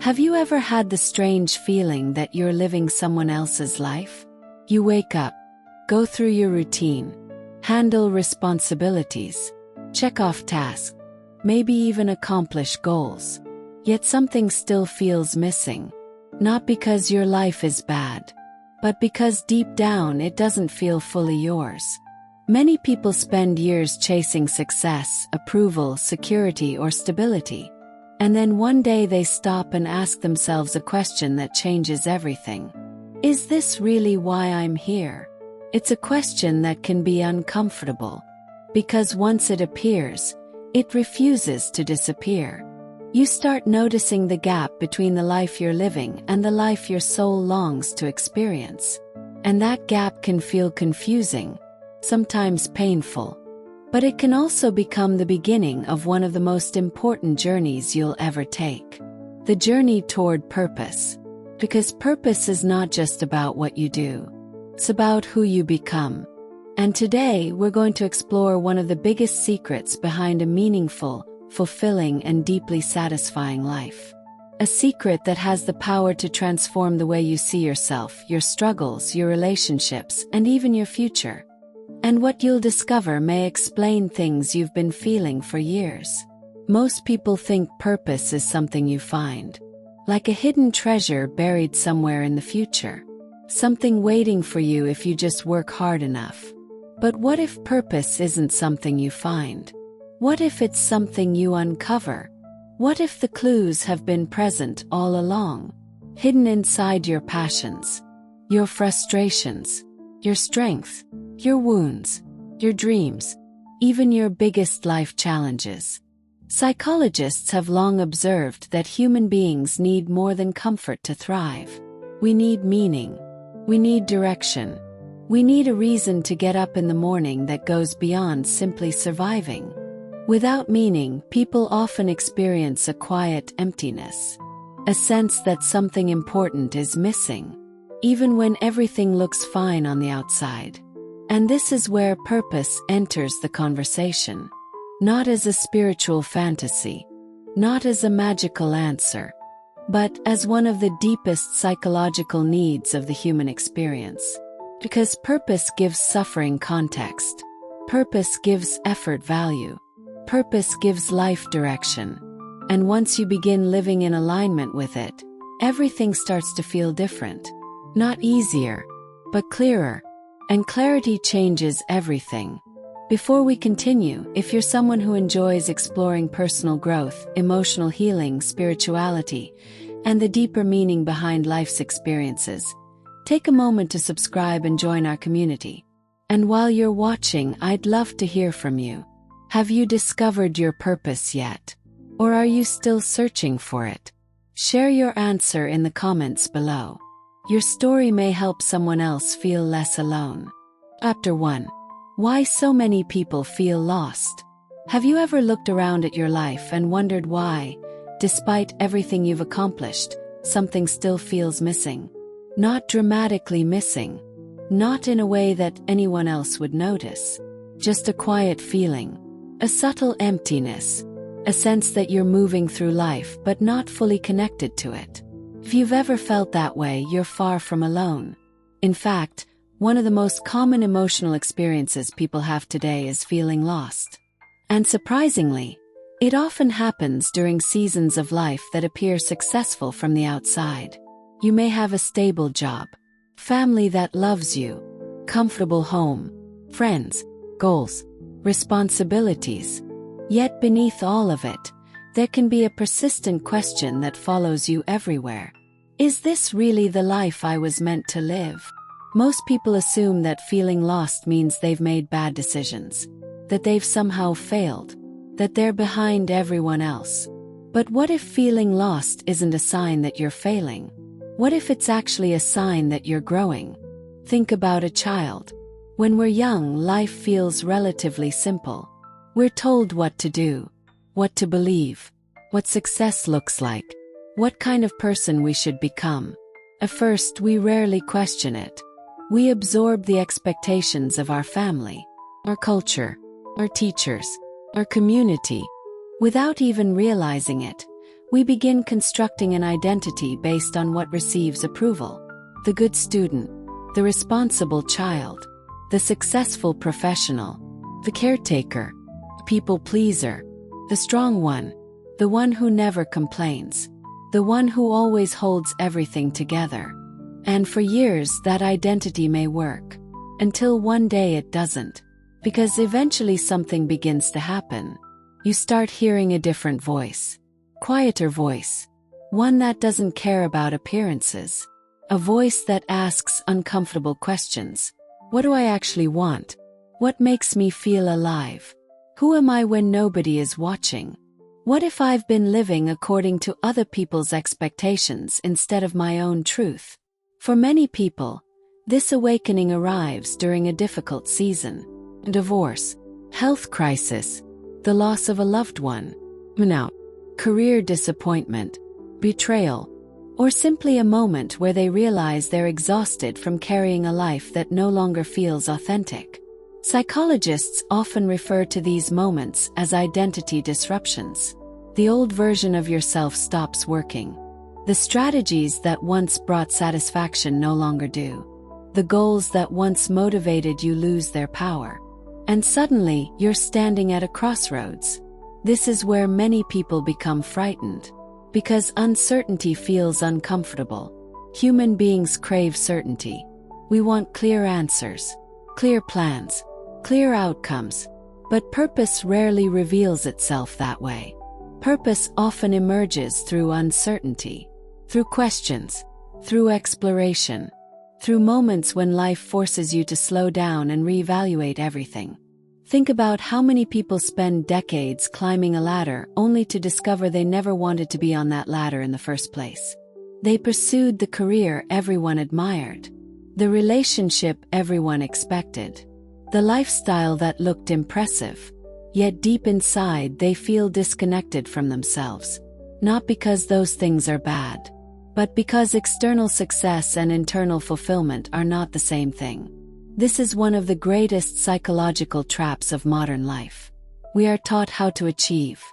Have you ever had the strange feeling that you're living someone else's life? You wake up, go through your routine, handle responsibilities, check off tasks, maybe even accomplish goals. Yet something still feels missing. Not because your life is bad, but because deep down it doesn't feel fully yours. Many people spend years chasing success, approval, security, or stability. And then one day they stop and ask themselves a question that changes everything. Is this really why I'm here? It's a question that can be uncomfortable, because once it appears, it refuses to disappear. You start noticing the gap between the life you're living and the life your soul longs to experience. And that gap can feel confusing, sometimes painful. But it can also become the beginning of one of the most important journeys you'll ever take. The journey toward purpose. Because purpose is not just about what you do. It's about who you become. And today we're going to explore one of the biggest secrets behind a meaningful, fulfilling, and deeply satisfying life. A secret that has the power to transform the way you see yourself, your struggles, your relationships, and even your future. And what you'll discover may explain things you've been feeling for years. Most people think purpose is something you find, like a hidden treasure buried somewhere in the future. Something waiting for you if you just work hard enough. But what if purpose isn't something you find? What if it's something you uncover? What if the clues have been present all along, hidden inside your passions, your frustrations, your strengths, your wounds, your dreams, even your biggest life challenges? Psychologists have long observed that human beings need more than comfort to thrive. We need meaning. We need direction. We need a reason to get up in the morning that goes beyond simply surviving. Without meaning, people often experience a quiet emptiness, a sense that something important is missing, even when everything looks fine on the outside. And this is where purpose enters the conversation. Not as a spiritual fantasy, not as a magical answer, but as one of the deepest psychological needs of the human experience. Because purpose gives suffering context. Purpose gives effort value. Purpose gives life direction. And once you begin living in alignment with it, everything starts to feel different. Not easier, but clearer. And clarity changes everything. Before we continue, if you're someone who enjoys exploring personal growth, emotional healing, spirituality, and the deeper meaning behind life's experiences, take a moment to subscribe and join our community. And while you're watching, I'd love to hear from you. Have you discovered your purpose yet? Or are you still searching for it? Share your answer in the comments below. Your story may help someone else feel less alone. Chapter 1. Why so many people feel lost. Have you ever looked around at your life and wondered why, despite everything you've accomplished, something still feels missing? Not dramatically missing. Not in a way that anyone else would notice. Just a quiet feeling. A subtle emptiness. A sense that you're moving through life but not fully connected to it. If you've ever felt that way, you're far from alone. In fact, one of the most common emotional experiences people have today is feeling lost. And surprisingly, it often happens during seasons of life that appear successful from the outside. You may have a stable job, family that loves you, comfortable home, friends, goals, responsibilities. Yet beneath all of it, there can be a persistent question that follows you everywhere. Is this really the life I was meant to live? Most people assume that feeling lost means they've made bad decisions, that they've somehow failed, that they're behind everyone else. But what if feeling lost isn't a sign that you're failing? What if it's actually a sign that you're growing? Think about a child. When we're young, life feels relatively simple. We're told what to do, what to believe, what success looks like, what kind of person we should become. At first, we rarely question it. We absorb the expectations of our family, our culture, our teachers, our community. Without even realizing it, We begin constructing an identity based on what receives approval. The good student, the responsible child, the successful professional, the caretaker, people pleaser, the strong one, the one who never complains, the one who always holds everything together. And for years that identity may work, until one day it doesn't. Because eventually something begins to happen. You start hearing a different voice. Quieter voice. One that doesn't care about appearances. A voice that asks uncomfortable questions. What do I actually want? What makes me feel alive? Who am I when nobody is watching? What if I've been living according to other people's expectations instead of my own truth? For many people, this awakening arrives during a difficult season. Divorce, health crisis, the loss of a loved one, burnout, career disappointment, betrayal, or simply a moment where they realize they're exhausted from carrying a life that no longer feels authentic. Psychologists often refer to these moments as identity disruptions. The old version of yourself stops working. The strategies that once brought satisfaction no longer do. The goals that once motivated you lose their power. And suddenly, you're standing at a crossroads. This is where many people become frightened. Because uncertainty feels uncomfortable. Human beings crave certainty. We want clear answers, clear plans, clear outcomes. But purpose rarely reveals itself that way. Purpose often emerges through uncertainty, through questions, through exploration. Through moments when life forces you to slow down and reevaluate everything. Think about how many people spend decades climbing a ladder only to discover they never wanted to be on that ladder in the first place. They pursued the career everyone admired, the relationship everyone expected, the lifestyle that looked impressive, yet deep inside they feel disconnected from themselves. Not because those things are bad, but because external success and internal fulfillment are not the same thing. This is one of the greatest psychological traps of modern life. We are taught how to achieve,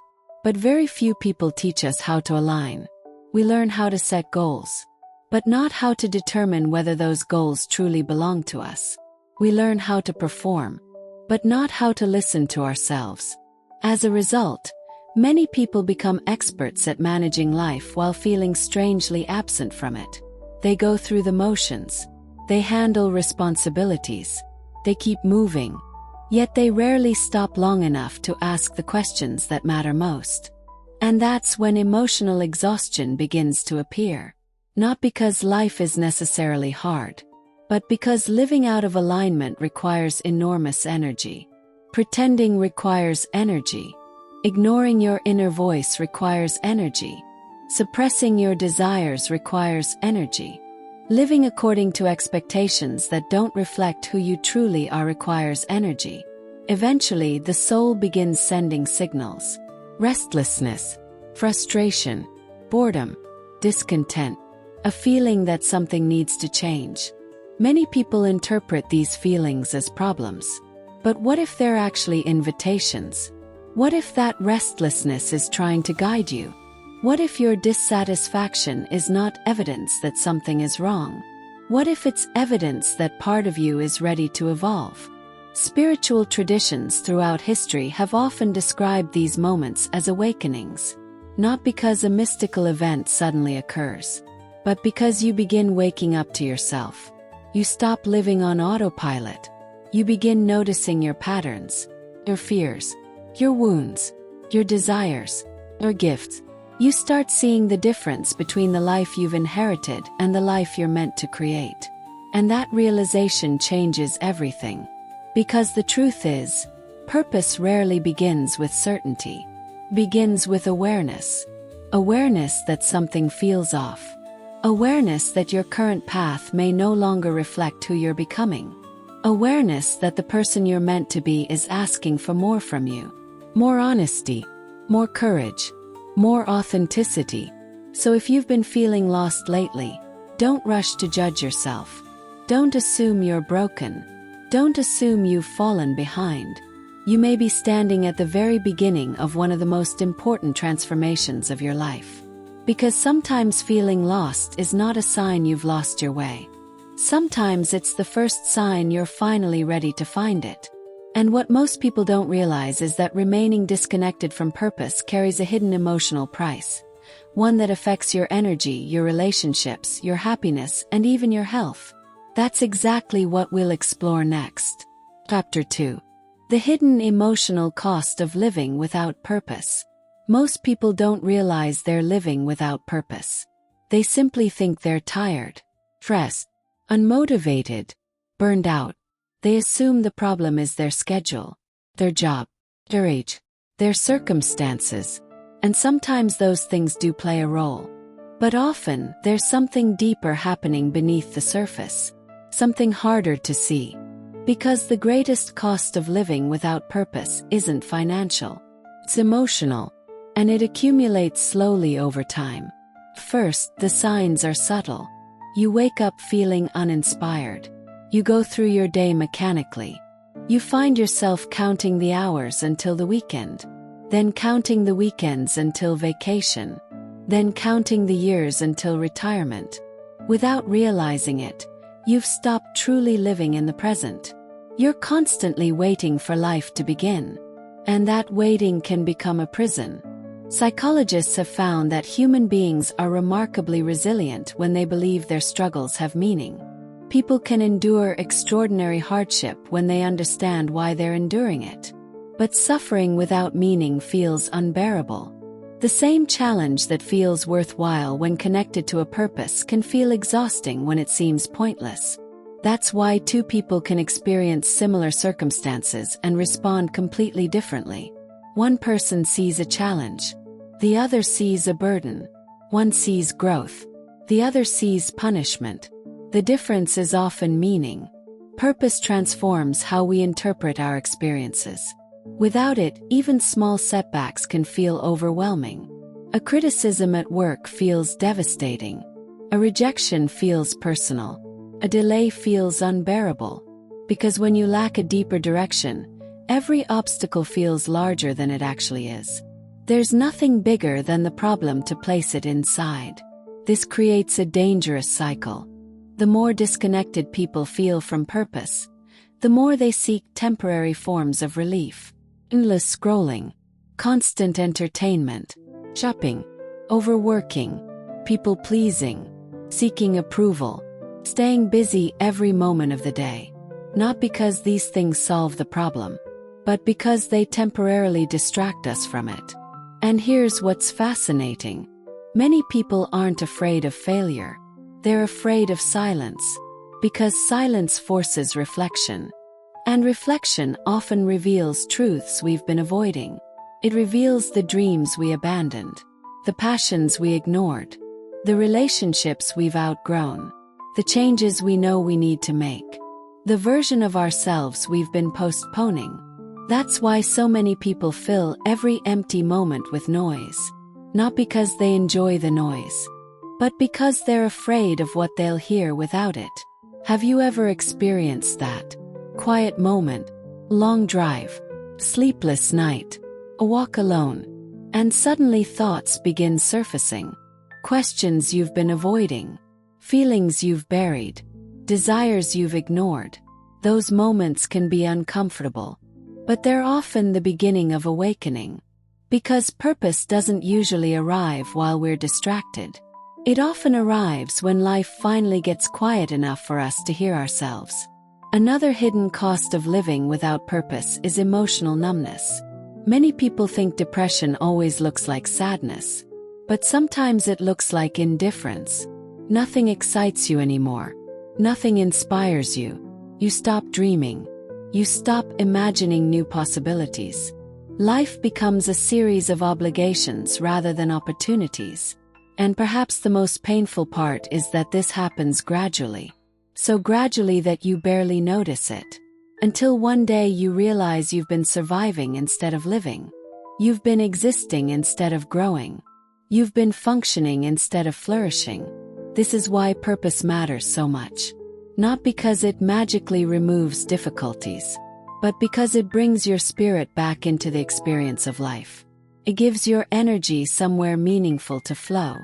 but very few people teach us how to align. We learn how to set goals, but not how to determine whether those goals truly belong to us. We learn how to perform, but not how to listen to ourselves. As a result, many people become experts at managing life while feeling strangely absent from it. They go through the motions. They handle responsibilities. They keep moving. Yet they rarely stop long enough to ask the questions that matter most. And that's when emotional exhaustion begins to appear. Not because life is necessarily hard, but because living out of alignment requires enormous energy. Pretending requires energy. Ignoring your inner voice requires energy. Suppressing your desires requires energy. Living according to expectations that don't reflect who you truly are requires energy. Eventually, the soul begins sending signals. Restlessness, frustration, boredom, discontent, a feeling that something needs to change. Many people interpret these feelings as problems. But what if they're actually invitations? What if that restlessness is trying to guide you? What if your dissatisfaction is not evidence that something is wrong? What if it's evidence that part of you is ready to evolve? Spiritual traditions throughout history have often described these moments as awakenings, not because a mystical event suddenly occurs, but because you begin waking up to yourself. You stop living on autopilot. You begin noticing your patterns, your fears, your wounds, your desires, your gifts. You start seeing the difference between the life you've inherited and the life you're meant to create. And that realization changes everything. Because the truth is, purpose rarely begins with certainty. Begins with awareness. Awareness that something feels off. Awareness that your current path may no longer reflect who you're becoming. Awareness that the person you're meant to be is asking for more from you. More honesty, more courage, more authenticity. So if you've been feeling lost lately, don't rush to judge yourself. Don't assume you're broken. Don't assume you've fallen behind. You may be standing at the very beginning of one of the most important transformations of your life. Because sometimes feeling lost is not a sign you've lost your way. Sometimes it's the first sign you're finally ready to find it. And what most people don't realize is that remaining disconnected from purpose carries a hidden emotional price. One that affects your energy, your relationships, your happiness, and even your health. That's exactly what we'll explore next. Chapter 2. The hidden emotional cost of living without purpose. Most people don't realize they're living without purpose. They simply think they're tired, stressed, unmotivated, burned out. They assume the problem is their schedule, their job, their age, their circumstances, and sometimes those things do play a role. But often, there's something deeper happening beneath the surface, something harder to see. Because the greatest cost of living without purpose isn't financial, it's emotional, and it accumulates slowly over time. First, the signs are subtle. You wake up feeling uninspired. You go through your day mechanically. You find yourself counting the hours until the weekend, then counting the weekends until vacation, then counting the years until retirement. Without realizing it, you've stopped truly living in the present. You're constantly waiting for life to begin. And that waiting can become a prison. Psychologists have found that human beings are remarkably resilient when they believe their struggles have meaning. People can endure extraordinary hardship when they understand why they're enduring it. But suffering without meaning feels unbearable. The same challenge that feels worthwhile when connected to a purpose can feel exhausting when it seems pointless. That's why two people can experience similar circumstances and respond completely differently. One person sees a challenge. The other sees a burden. One sees growth. The other sees punishment. The difference is often meaning. Purpose transforms how we interpret our experiences. Without it, even small setbacks can feel overwhelming. A criticism at work feels devastating. A rejection feels personal. A delay feels unbearable. Because when you lack a deeper direction, every obstacle feels larger than it actually is. There's nothing bigger than the problem to place it inside. This creates a dangerous cycle. The more disconnected people feel from purpose, the more they seek temporary forms of relief. Endless scrolling, constant entertainment, shopping, overworking, people-pleasing, seeking approval, staying busy every moment of the day. Not because these things solve the problem, but because they temporarily distract us from it. And here's what's fascinating. Many people aren't afraid of failure. They're afraid of silence. Because silence forces reflection. And reflection often reveals truths we've been avoiding. It reveals the dreams we abandoned, the passions we ignored, the relationships we've outgrown, the changes we know we need to make, the version of ourselves we've been postponing. That's why so many people fill every empty moment with noise. Not because they enjoy the noise, but because they're afraid of what they'll hear without it. Have you ever experienced that? Quiet moment, long drive, sleepless night, a walk alone, and suddenly thoughts begin surfacing. Questions you've been avoiding, feelings you've buried, desires you've ignored. Those moments can be uncomfortable, but they're often the beginning of awakening. Because purpose doesn't usually arrive while we're distracted. It often arrives when life finally gets quiet enough for us to hear ourselves. Another hidden cost of living without purpose is emotional numbness. Many people think depression always looks like sadness, but sometimes it looks like indifference. Nothing excites you anymore. Nothing inspires you. You stop dreaming. You stop imagining new possibilities. Life becomes a series of obligations rather than opportunities. And perhaps the most painful part is that this happens gradually. So gradually that you barely notice it. Until one day you realize you've been surviving instead of living. You've been existing instead of growing. You've been functioning instead of flourishing. This is why purpose matters so much. Not because it magically removes difficulties, but because it brings your spirit back into the experience of life. It gives your energy somewhere meaningful to flow.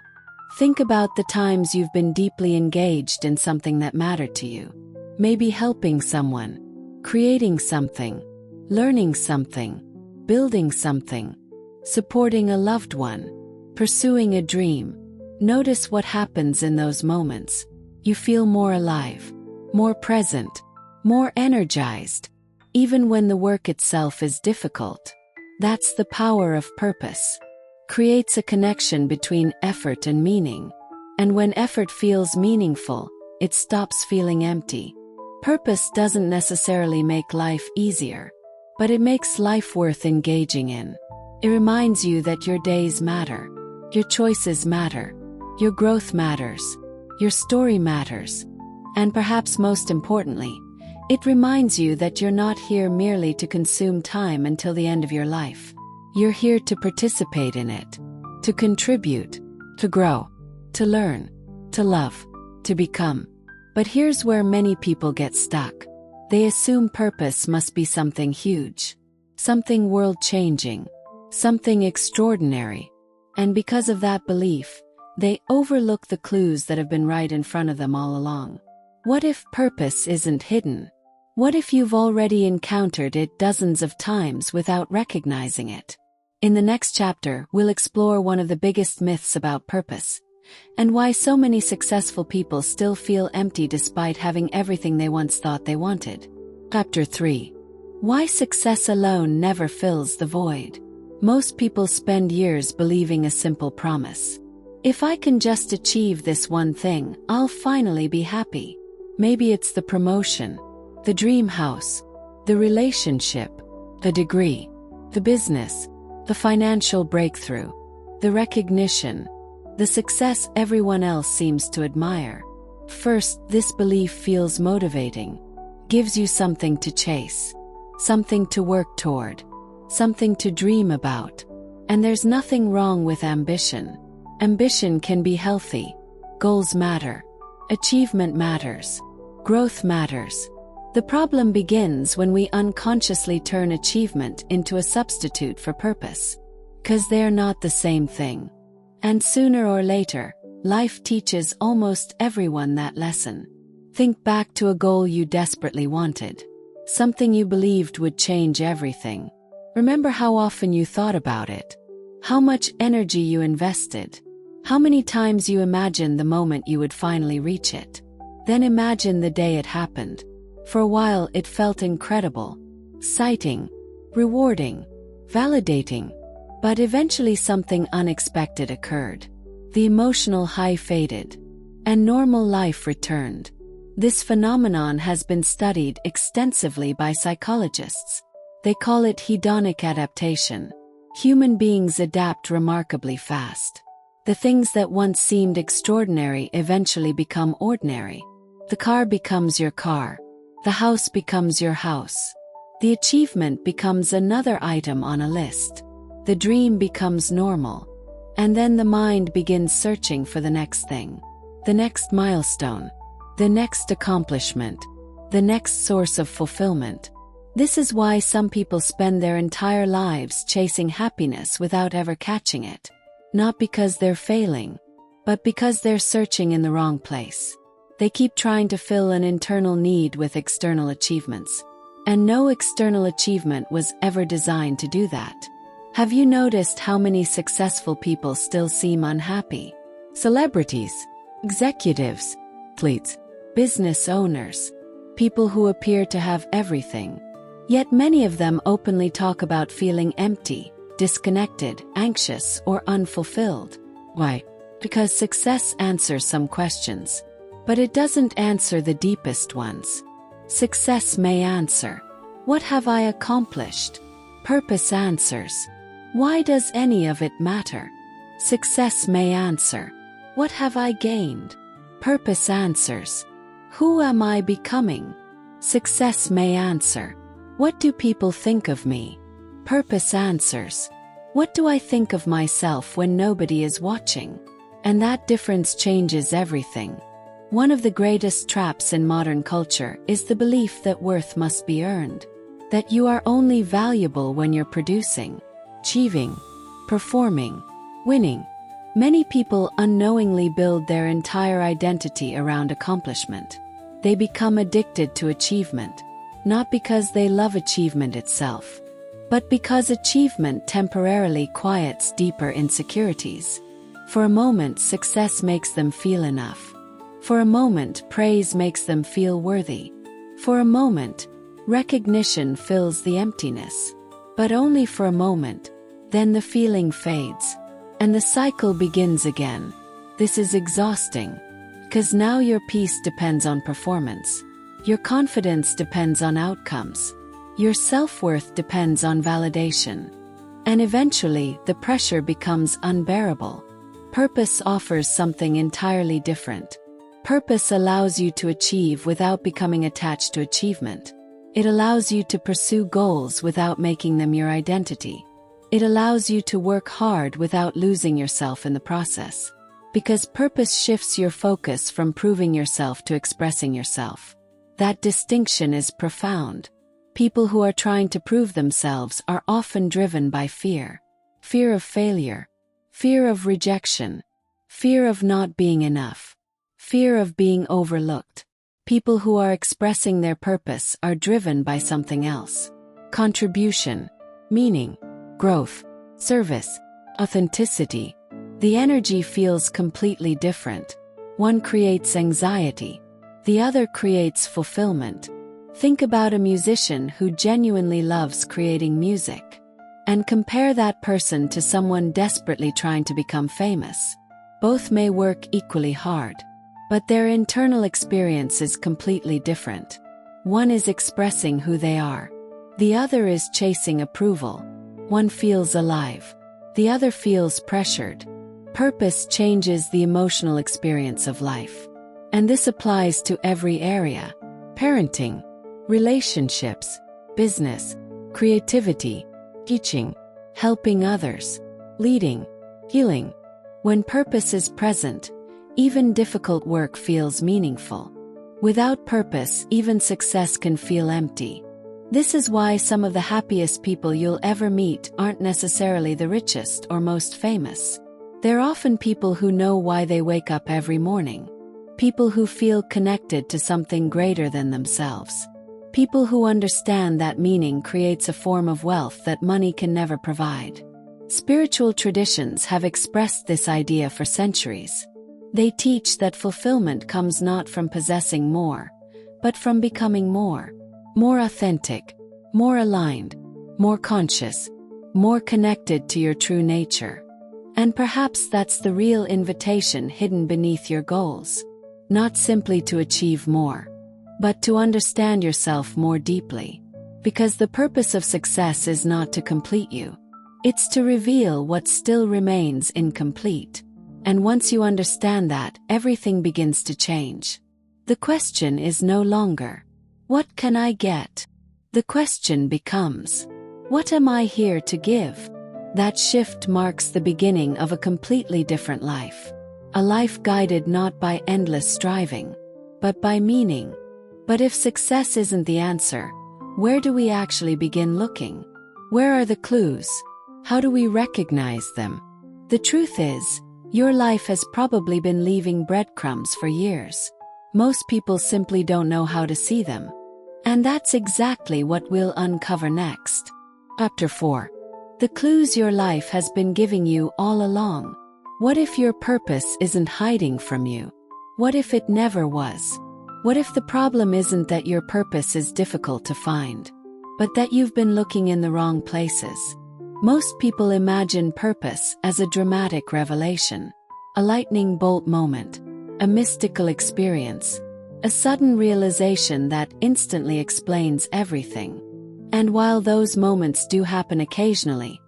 Think about the times you've been deeply engaged in something that mattered to you. Maybe helping someone, creating something, learning something, building something, supporting a loved one, pursuing a dream. Notice what happens in those moments. You feel more alive, more present, more energized, even when the work itself is difficult. That's the power of purpose. Creates a connection between effort and meaning. And when effort feels meaningful, it stops feeling empty. Purpose doesn't necessarily make life easier, but it makes life worth engaging in. It reminds you that your days matter, your choices matter, your growth matters, your story matters, and perhaps most importantly, it reminds you that you're not here merely to consume time until the end of your life. You're here to participate in it, to contribute, to grow, to learn, to love, to become. But here's where many people get stuck. They assume purpose must be something huge, something world-changing, something extraordinary. And because of that belief, they overlook the clues that have been right in front of them all along. What if purpose isn't hidden? What if you've already encountered it dozens of times without recognizing it? In the next chapter, we'll explore one of the biggest myths about purpose, and why so many successful people still feel empty despite having everything they once thought they wanted. Chapter 3. Why success alone never fills the void. Most people spend years believing a simple promise. If I can just achieve this one thing, I'll finally be happy. Maybe it's the promotion, the dream house, the relationship, the degree, the business, the financial breakthrough, the recognition, the success everyone else seems to admire. First, this belief feels motivating, gives you something to chase, something to work toward, something to dream about. And there's nothing wrong with ambition. Ambition can be healthy. Goals matter. Achievement matters. Growth matters. The problem begins when we unconsciously turn achievement into a substitute for purpose. 'Cause they're not the same thing. And sooner or later, life teaches almost everyone that lesson. Think back to a goal you desperately wanted. Something you believed would change everything. Remember how often you thought about it. How much energy you invested. How many times you imagined the moment you would finally reach it. Then imagine the day it happened. For a while it felt incredible, exciting, rewarding, validating. But eventually something unexpected occurred. The emotional high faded, and normal life returned. This phenomenon has been studied extensively by psychologists. They call it hedonic adaptation. Human beings adapt remarkably fast. The things that once seemed extraordinary eventually become ordinary. The car becomes your car. The house becomes your house. The achievement becomes another item on a list. The dream becomes normal. And then the mind begins searching for the next thing. The next milestone. The next accomplishment. The next source of fulfillment. This is why some people spend their entire lives chasing happiness without ever catching it. Not because they're failing, but because they're searching in the wrong place. They keep trying to fill an internal need with external achievements. And no external achievement was ever designed to do that. Have you noticed how many successful people still seem unhappy? Celebrities, executives, athletes, business owners, people who appear to have everything. Yet many of them openly talk about feeling empty, disconnected, anxious, or unfulfilled. Why? Because success answers some questions, but it doesn't answer the deepest ones. Success may answer, "What have I accomplished?" Purpose answers, "Why does any of it matter?" Success may answer, "What have I gained?" Purpose answers, "Who am I becoming?" Success may answer, "What do people think of me?" Purpose answers, "What do I think of myself when nobody is watching?" And that difference changes everything. One of the greatest traps in modern culture is the belief that worth must be earned. That you are only valuable when you're producing, achieving, performing, winning. Many people unknowingly build their entire identity around accomplishment. They become addicted to achievement, not because they love achievement itself, but because achievement temporarily quiets deeper insecurities. For a moment, success makes them feel enough. For a moment, praise makes them feel worthy. For a moment, recognition fills the emptiness. But only for a moment, then the feeling fades. And the cycle begins again. This is exhausting, because now your peace depends on performance. Your confidence depends on outcomes. Your self-worth depends on validation. And eventually, the pressure becomes unbearable. Purpose offers something entirely different. Purpose allows you to achieve without becoming attached to achievement. It allows you to pursue goals without making them your identity. It allows you to work hard without losing yourself in the process. Because purpose shifts your focus from proving yourself to expressing yourself. That distinction is profound. People who are trying to prove themselves are often driven by fear. Fear of failure. Fear of rejection. Fear of not being enough. Fear of being overlooked. People who are expressing their purpose are driven by something else. Contribution. Meaning. Growth, service, authenticity. The energy feels completely different. One creates anxiety. The other creates fulfillment. Think about a musician who genuinely loves creating music. And compare that person to someone desperately trying to become famous. Both may work equally hard, but their internal experience is completely different. One is expressing who they are. The other is chasing approval. One feels alive. The other feels pressured. Purpose changes the emotional experience of life. And this applies to every area: parenting, relationships, business, creativity, teaching, helping others, leading, healing. When purpose is present, even difficult work feels meaningful. Without purpose, even success can feel empty. This is why some of the happiest people you'll ever meet aren't necessarily the richest or most famous. They're often people who know why they wake up every morning. People who feel connected to something greater than themselves. People who understand that meaning creates a form of wealth that money can never provide. Spiritual traditions have expressed this idea for centuries. They teach that fulfillment comes not from possessing more, but from becoming more. More authentic, more aligned, more conscious, more connected to your true nature. And perhaps that's the real invitation hidden beneath your goals. Not simply to achieve more, but to understand yourself more deeply. Because the purpose of success is not to complete you. It's to reveal what still remains incomplete. And once you understand that, everything begins to change. The question is no longer, what can I get? The question becomes, what am I here to give? That shift marks the beginning of a completely different life. A life guided not by endless striving, but by meaning. But if success isn't the answer, where do we actually begin looking? Where are the clues? How do we recognize them? The truth is, your life has probably been leaving breadcrumbs for years. Most people simply don't know how to see them. And that's exactly what we'll uncover next. Chapter 4. The clues your life has been giving you all along. What if your purpose isn't hiding from you? What if it never was? What if the problem isn't that your purpose is difficult to find, but that you've been looking in the wrong places? Most people imagine purpose as a dramatic revelation, a lightning bolt moment, a mystical experience, a sudden realization that instantly explains everything. And while those moments do happen occasionally,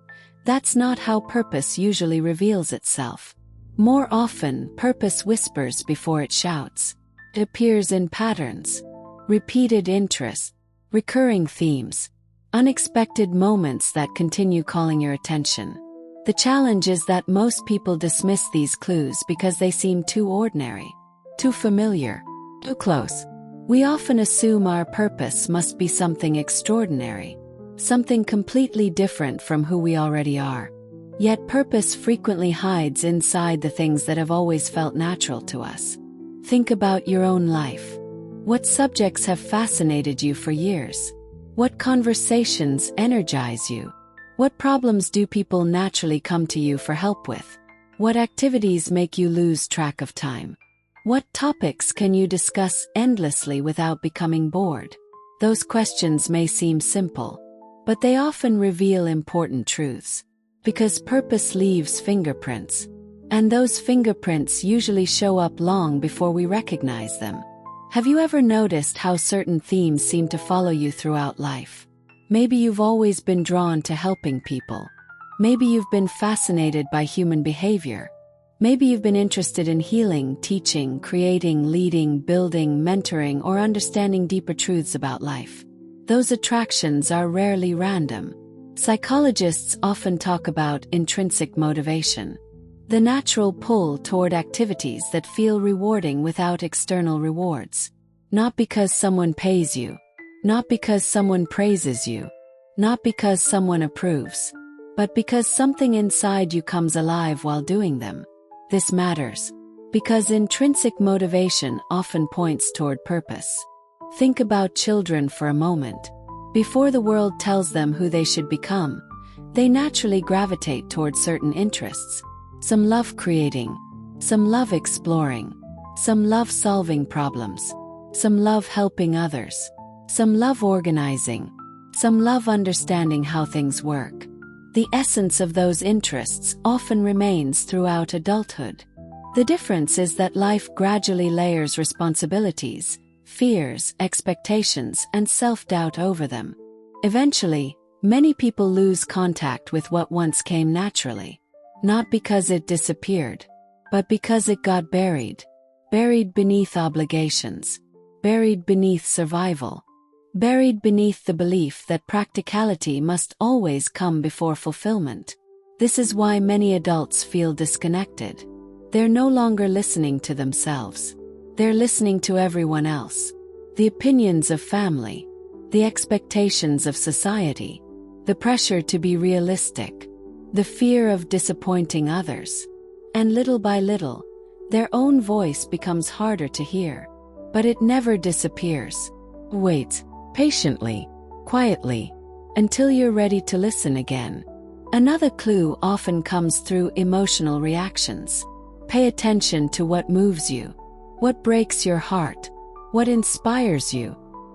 that's not how purpose usually reveals itself. More often, purpose whispers before it shouts. It appears in patterns, repeated interests, recurring themes, unexpected moments that continue calling your attention. The challenge is that most people dismiss these clues because they seem too ordinary, too familiar, too close. We often assume our purpose must be something extraordinary, something completely different from who we already are. Yet purpose frequently hides inside the things that have always felt natural to us. Think about your own life. What subjects have fascinated you for years? What conversations energize you? What problems do people naturally come to you for help with? What activities make you lose track of time? What topics can you discuss endlessly without becoming bored? Those questions may seem simple, but they often reveal important truths. Because purpose leaves fingerprints. And those fingerprints usually show up long before we recognize them. Have you ever noticed how certain themes seem to follow you throughout life? Maybe you've always been drawn to helping people. Maybe you've been fascinated by human behavior. Maybe you've been interested in healing, teaching, creating, leading, building, mentoring, or understanding deeper truths about life. Those attractions are rarely random. Psychologists often talk about intrinsic motivation, the natural pull toward activities that feel rewarding without external rewards. Not because someone pays you, not because someone praises you, not because someone approves, but because something inside you comes alive while doing them. This matters, because intrinsic motivation often points toward purpose. Think about children for a moment. Before the world tells them who they should become, they naturally gravitate toward certain interests. Some love creating, some love exploring, some love solving problems, some love helping others, some love organizing, some love understanding how things work. The essence of those interests often remains throughout adulthood. The difference is that life gradually layers responsibilities, fears, expectations, and self-doubt over them. Eventually, many people lose contact with what once came naturally. Not because it disappeared, but because it got buried. Buried beneath obligations. Buried beneath survival. Buried beneath the belief that practicality must always come before fulfillment. This is why many adults feel disconnected. They're no longer listening to themselves. They're listening to everyone else. The opinions of family. The expectations of society. The pressure to be realistic. The fear of disappointing others. And little by little, their own voice becomes harder to hear. But it never disappears. Wait. Patiently, quietly, until you're ready to listen again. Another clue often comes through emotional reactions. Pay attention to what moves you, what breaks your heart, what inspires you,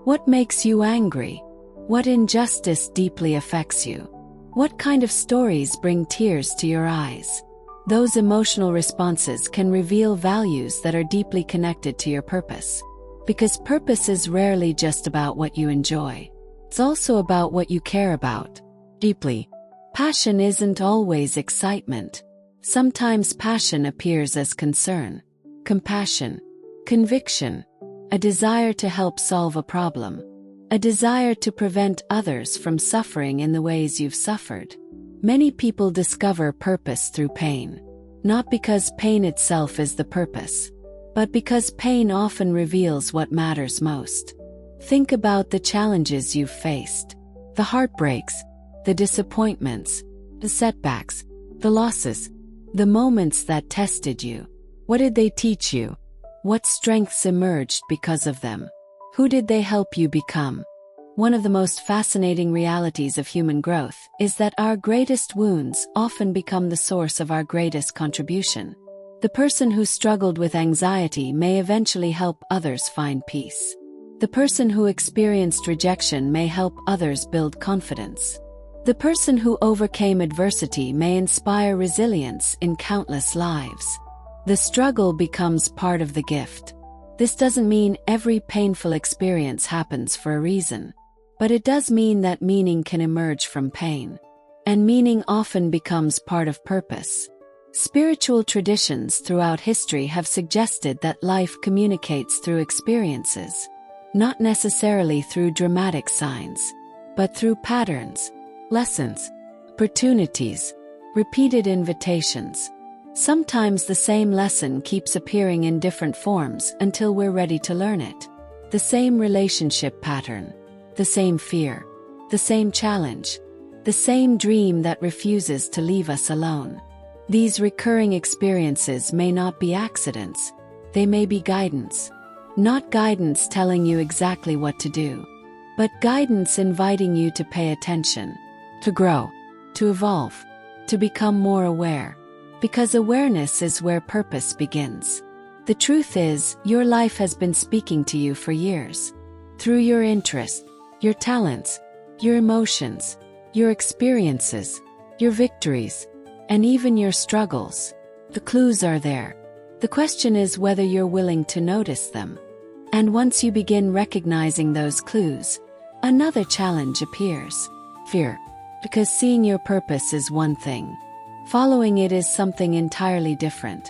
what makes you angry, what injustice deeply affects you, what kind of stories bring tears to your eyes. Those emotional responses can reveal values that are deeply connected to your purpose. Because purpose is rarely just about what you enjoy. It's also about what you care about deeply. Passion isn't always excitement. Sometimes passion appears as concern, compassion, conviction, a desire to help solve a problem, a desire to prevent others from suffering in the ways you've suffered. Many people discover purpose through pain. Not because pain itself is the purpose, but because pain often reveals what matters most. Think about the challenges you've faced, the heartbreaks, the disappointments, the setbacks, the losses, the moments that tested you. What did they teach you? What strengths emerged because of them? Who did they help you become? One of the most fascinating realities of human growth is that our greatest wounds often become the source of our greatest contribution. The person who struggled with anxiety may eventually help others find peace. The person who experienced rejection may help others build confidence. The person who overcame adversity may inspire resilience in countless lives. The struggle becomes part of the gift. This doesn't mean every painful experience happens for a reason, but it does mean that meaning can emerge from pain. And meaning often becomes part of purpose. Spiritual traditions throughout history have suggested that life communicates through experiences, not necessarily through dramatic signs, but through patterns, lessons, opportunities, repeated invitations. Sometimes the same lesson keeps appearing in different forms until we're ready to learn it. The same relationship pattern, the same fear, the same challenge, the same dream that refuses to leave us alone. These recurring experiences may not be accidents, they may be guidance. Not guidance telling you exactly what to do, but guidance inviting you to pay attention, to grow, to evolve, to become more aware. Because awareness is where purpose begins. The truth is, your life has been speaking to you for years. Through your interests, your talents, your emotions, your experiences, your victories, and even your struggles. The clues are there. The question is whether you're willing to notice them. And once you begin recognizing those clues, another challenge appears. Fear. Because seeing your purpose is one thing. Following it is something entirely different.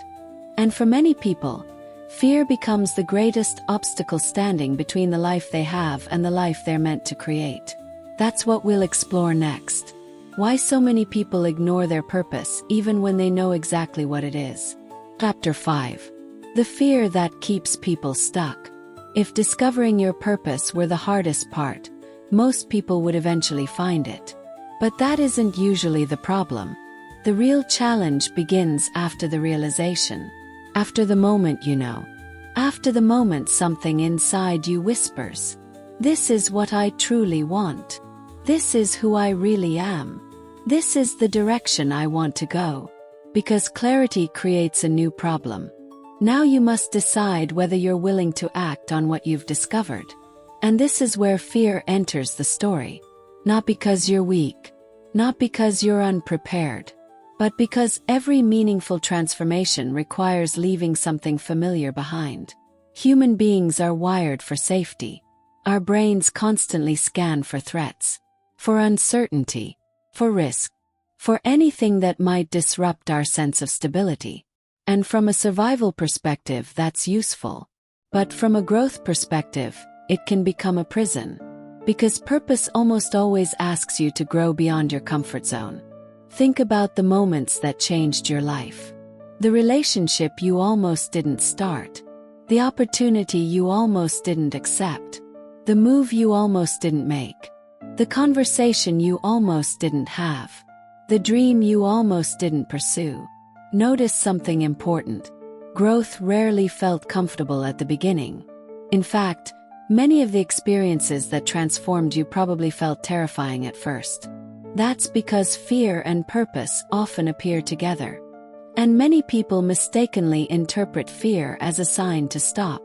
And for many people, fear becomes the greatest obstacle standing between the life they have and the life they're meant to create. That's what we'll explore next. Why so many people ignore their purpose even when they know exactly what it is. Chapter 5. The fear that keeps people stuck. If discovering your purpose were the hardest part, most people would eventually find it. But that isn't usually the problem. The real challenge begins after the realization. After the moment you know. After the moment something inside you whispers, "This is what I truly want. This is who I really am. This is the direction I want to go." Because clarity creates a new problem. Now you must decide whether you're willing to act on what you've discovered. And this is where fear enters the story. Not because you're weak, not because you're unprepared, but because every meaningful transformation requires leaving something familiar behind. Human beings are wired for safety. Our brains constantly scan for threats, for uncertainty, for risk, for anything that might disrupt our sense of stability. And from a survival perspective, that's useful. But from a growth perspective, it can become a prison. Because purpose almost always asks you to grow beyond your comfort zone. Think about the moments that changed your life. The relationship you almost didn't start. The opportunity you almost didn't accept. The move you almost didn't make. The conversation you almost didn't have. The dream you almost didn't pursue. Notice something important. Growth rarely felt comfortable at the beginning. In fact, many of the experiences that transformed you probably felt terrifying at first. That's because fear and purpose often appear together. And many people mistakenly interpret fear as a sign to stop,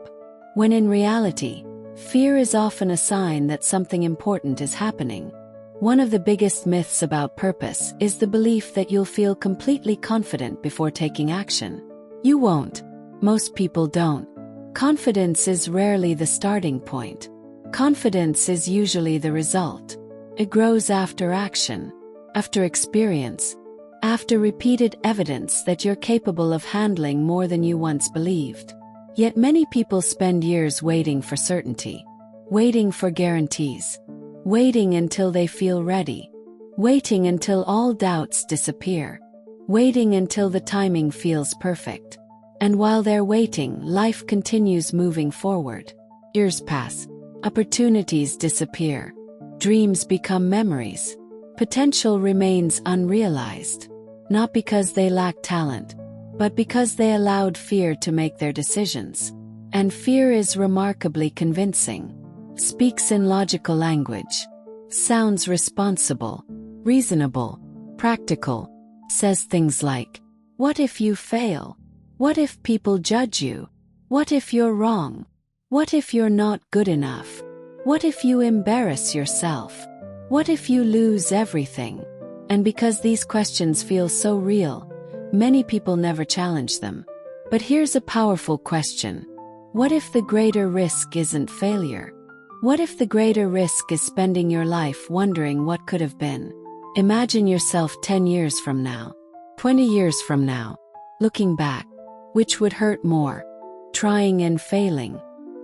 when in reality, fear is often a sign that something important is happening. One of the biggest myths about purpose is the belief that you'll feel completely confident before taking action. You won't. Most people don't. Confidence is rarely the starting point. Confidence is usually the result. It grows after action, after experience, after repeated evidence that you're capable of handling more than you once believed. Yet many people spend years waiting for certainty, waiting for guarantees, waiting until they feel ready, waiting until all doubts disappear, waiting until the timing feels perfect. And while they're waiting, life continues moving forward. Years pass, opportunities disappear, dreams become memories, potential remains unrealized. Not because they lack talent, but because they allowed fear to make their decisions. And fear is remarkably convincing. Speaks in logical language. Sounds responsible, reasonable, practical. Says things like, "What if you fail? What if people judge you? What if you're wrong? What if you're not good enough? What if you embarrass yourself? What if you lose everything?" And because these questions feel so real, many people never challenge them. But here's a powerful question. What if the greater risk isn't failure? What if the greater risk is spending your life wondering what could have been? Imagine yourself 10 years from now, 20 years from now, looking back. Which would hurt more? Trying and failing,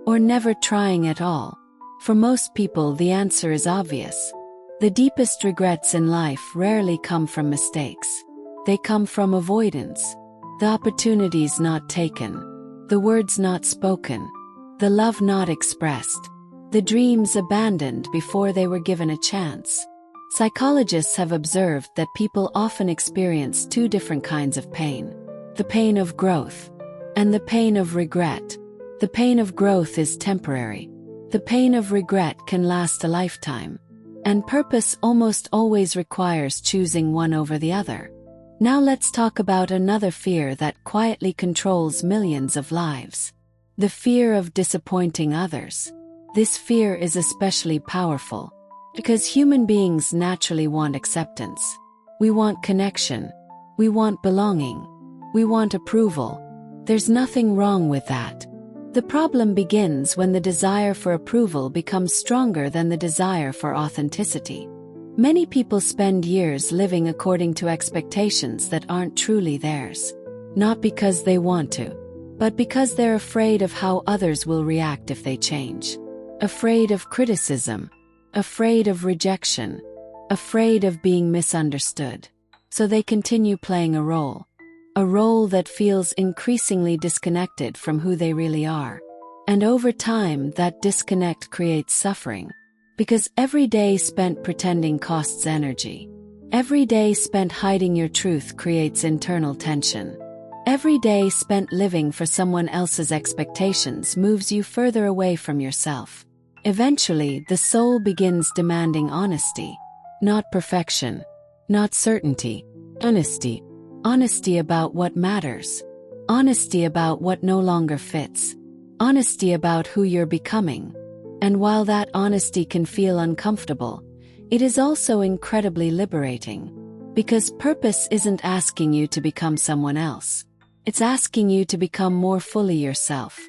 or never trying at all? For most people, the answer is obvious. The deepest regrets in life rarely come from mistakes. They come from avoidance. The opportunities not taken. The words not spoken. The love not expressed. The dreams abandoned before they were given a chance. Psychologists have observed that people often experience two different kinds of pain: the pain of growth and the pain of regret. The pain of growth is temporary. The pain of regret can last a lifetime. And purpose almost always requires choosing one over the other. Now let's talk about another fear that quietly controls millions of lives: the fear of disappointing others. This fear is especially powerful because human beings naturally want acceptance. We want connection. We want belonging. We want approval. There's nothing wrong with that. The problem begins when the desire for approval becomes stronger than the desire for authenticity. Many people spend years living according to expectations that aren't truly theirs. Not because they want to, but because they're afraid of how others will react if they change. Afraid of criticism. Afraid of rejection. Afraid of being misunderstood. So they continue playing a role that feels increasingly disconnected from who they really are. And over time, that disconnect creates suffering. Because every day spent pretending costs energy. Every day spent hiding your truth creates internal tension. Every day spent living for someone else's expectations moves you further away from yourself. Eventually, the soul begins demanding honesty. Not perfection. Not certainty. Honesty. Honesty about what matters. Honesty about what no longer fits. Honesty about who you're becoming. And while that honesty can feel uncomfortable, it is also incredibly liberating. Because purpose isn't asking you to become someone else. It's asking you to become more fully yourself.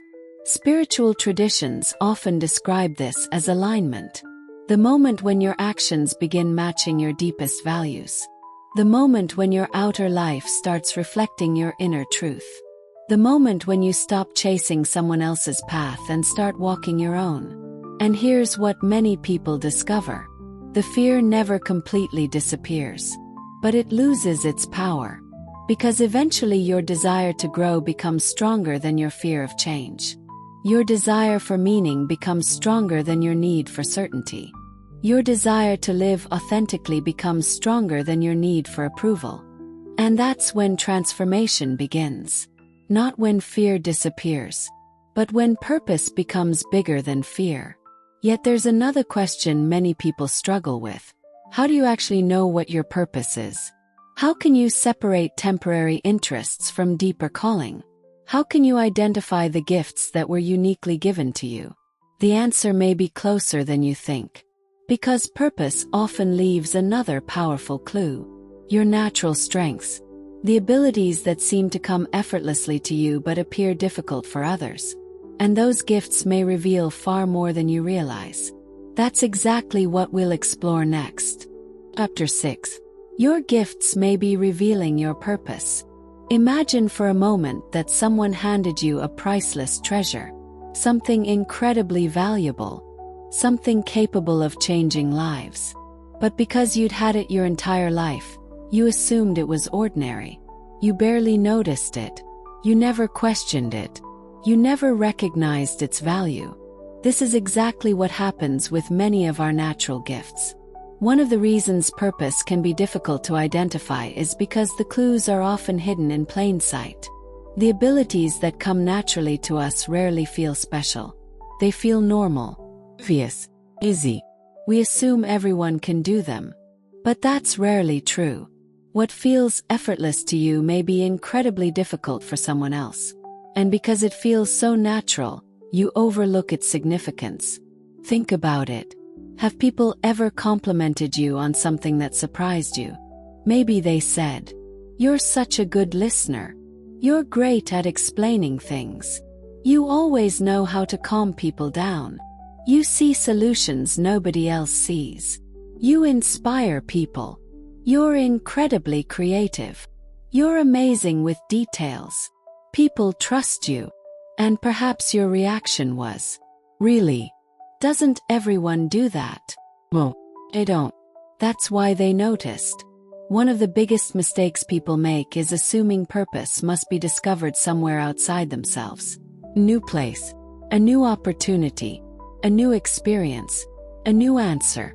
Spiritual traditions often describe this as alignment. The moment when your actions begin matching your deepest values. The moment when your outer life starts reflecting your inner truth. The moment when you stop chasing someone else's path and start walking your own. And here's what many people discover. The fear never completely disappears. But it loses its power. Because eventually your desire to grow becomes stronger than your fear of change. Your desire for meaning becomes stronger than your need for certainty. Your desire to live authentically becomes stronger than your need for approval. And that's when transformation begins. Not when fear disappears, but when purpose becomes bigger than fear. Yet there's another question many people struggle with. How do you actually know what your purpose is? How can you separate temporary interests from deeper calling? How can you identify the gifts that were uniquely given to you? The answer may be closer than you think. Because purpose often leaves another powerful clue. Your natural strengths. The abilities that seem to come effortlessly to you but appear difficult for others. And those gifts may reveal far more than you realize. That's exactly what we'll explore next. Chapter 6. Your gifts may be revealing your purpose. Imagine for a moment that someone handed you a priceless treasure. Something incredibly valuable. Something capable of changing lives. But because you'd had it your entire life, you assumed it was ordinary. You barely noticed it. You never questioned it. You never recognized its value. This is exactly what happens with many of our natural gifts. One of the reasons purpose can be difficult to identify is because the clues are often hidden in plain sight. The abilities that come naturally to us rarely feel special. They feel normal. Obvious, easy. We assume everyone can do them. But that's rarely true. What feels effortless to you may be incredibly difficult for someone else. And because it feels so natural, you overlook its significance. Think about it. Have people ever complimented you on something that surprised you? Maybe they said, "You're such a good listener. You're great at explaining things. You always know how to calm people down. You see solutions nobody else sees. You inspire people. You're incredibly creative. You're amazing with details. People trust you." And perhaps your reaction was, "Really? Doesn't everyone do that?" Well, they don't. That's why they noticed. One of the biggest mistakes people make is assuming purpose must be discovered somewhere outside themselves. A new place. A new opportunity. A new experience. A new answer.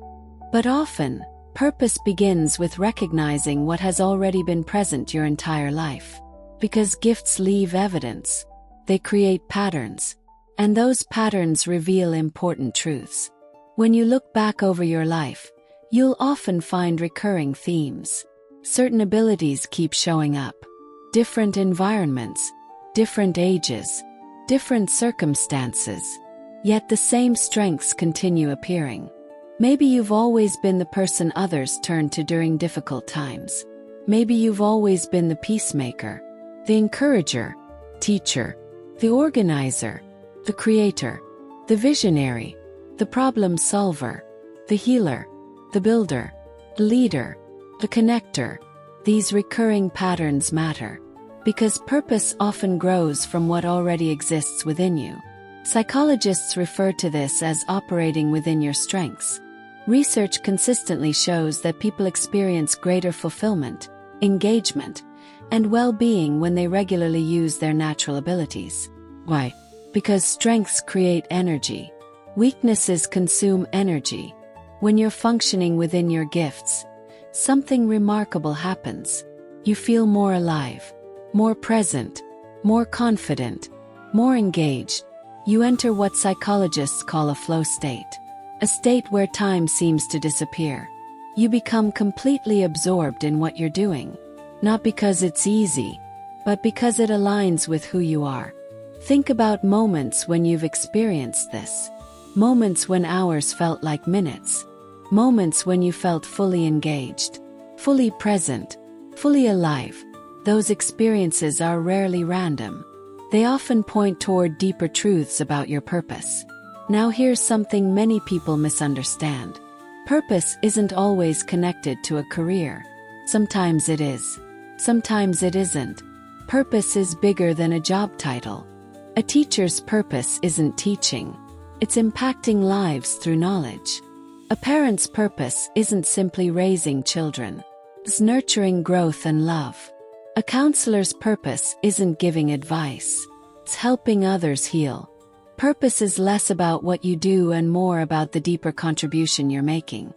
But often, Purpose begins with recognizing what has already been present your entire life. Because gifts leave evidence. They create patterns. And those patterns reveal important truths. When you look back over your life, you'll often find recurring themes. Certain abilities keep showing up. Different environments, different ages, different circumstances. Yet the same strengths continue appearing. Maybe you've always been the person others turn to during difficult times. Maybe you've always been the peacemaker, the encourager, teacher, the organizer, the creator, the visionary, the problem solver, the healer, the builder, the leader, the connector. These recurring patterns matter, because purpose often grows from what already exists within you. Psychologists refer to this as operating within your strengths. Research consistently shows that people experience greater fulfillment, engagement, and well-being when they regularly use their natural abilities. Why? Because strengths create energy. Weaknesses consume energy. When you're functioning within your gifts, something remarkable happens. You feel more alive, more present, more confident, more engaged. You enter what psychologists call a flow state. A state where time seems to disappear. You become completely absorbed in what you're doing. Not because it's easy, but because it aligns with who you are. Think about moments when you've experienced this. Moments when hours felt like minutes. Moments when you felt fully engaged, fully present, fully alive. Those experiences are rarely random. They often point toward deeper truths about your purpose. Now here's something many people misunderstand. Purpose isn't always connected to a career. Sometimes it is. Sometimes it isn't. Purpose is bigger than a job title. A teacher's purpose isn't teaching. It's impacting lives through knowledge. A parent's purpose isn't simply raising children. It's nurturing growth and love. A counselor's purpose isn't giving advice. It's helping others heal. Purpose is less about what you do and more about the deeper contribution you're making.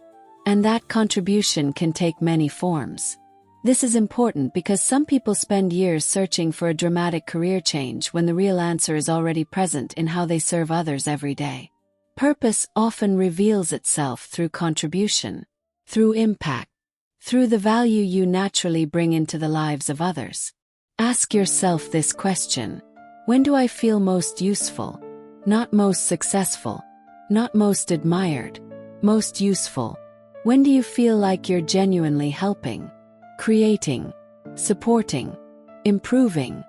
And that contribution can take many forms. This is important because some people spend years searching for a dramatic career change when the real answer is already present in how they serve others every day. Purpose often reveals itself through contribution, through impact, through the value you naturally bring into the lives of others. Ask yourself this question: when do I feel most useful? Not most successful, not most admired, most useful. When do you feel like you're genuinely helping, creating, supporting, improving,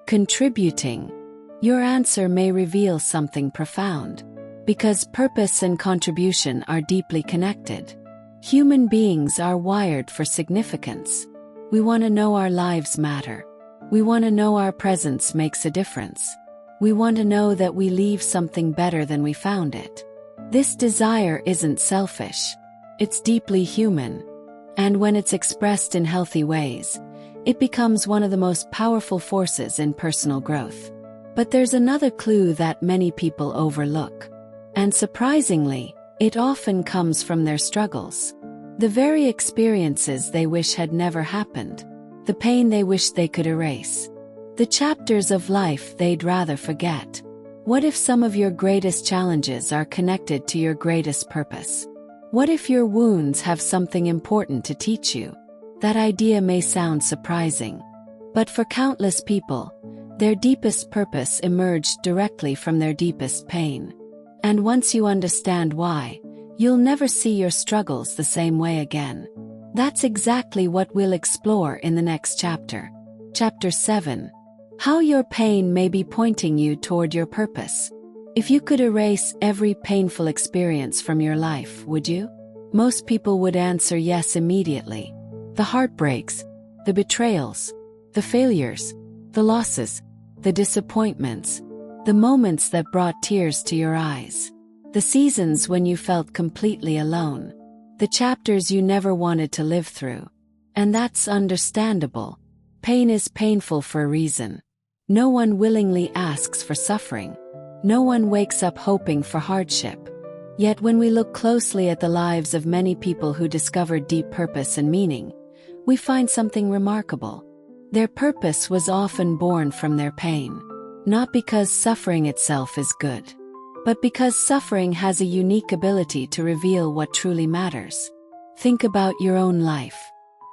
contributing? Your answer may reveal something profound. Because purpose and contribution are deeply connected. Human beings are wired for significance. We want to know our lives matter. We want to know our presence makes a difference. We want to know that we leave something better than we found it. This desire isn't selfish. It's deeply human. And when it's expressed in healthy ways, it becomes one of the most powerful forces in personal growth. But there's another clue that many people overlook. And surprisingly, it often comes from their struggles. The very experiences they wish had never happened. The pain they wish they could erase. The chapters of life they'd rather forget. What if some of your greatest challenges are connected to your greatest purpose? What if your wounds have something important to teach you? That idea may sound surprising. But for countless people, their deepest purpose emerged directly from their deepest pain. And once you understand why, you'll never see your struggles the same way again. That's exactly what we'll explore in the next chapter. Chapter 7. How your pain may be pointing you toward your purpose. If you could erase every painful experience from your life, would you? Most people would answer yes immediately. The heartbreaks, the betrayals, the failures, the losses, the disappointments, the moments that brought tears to your eyes. The seasons when you felt completely alone. The chapters you never wanted to live through. And that's understandable. Pain is painful for a reason. No one willingly asks for suffering. No one wakes up hoping for hardship. Yet when we look closely at the lives of many people who discovered deep purpose and meaning, we find something remarkable. Their purpose was often born from their pain. Not because suffering itself is good, but because suffering has a unique ability to reveal what truly matters. Think about your own life.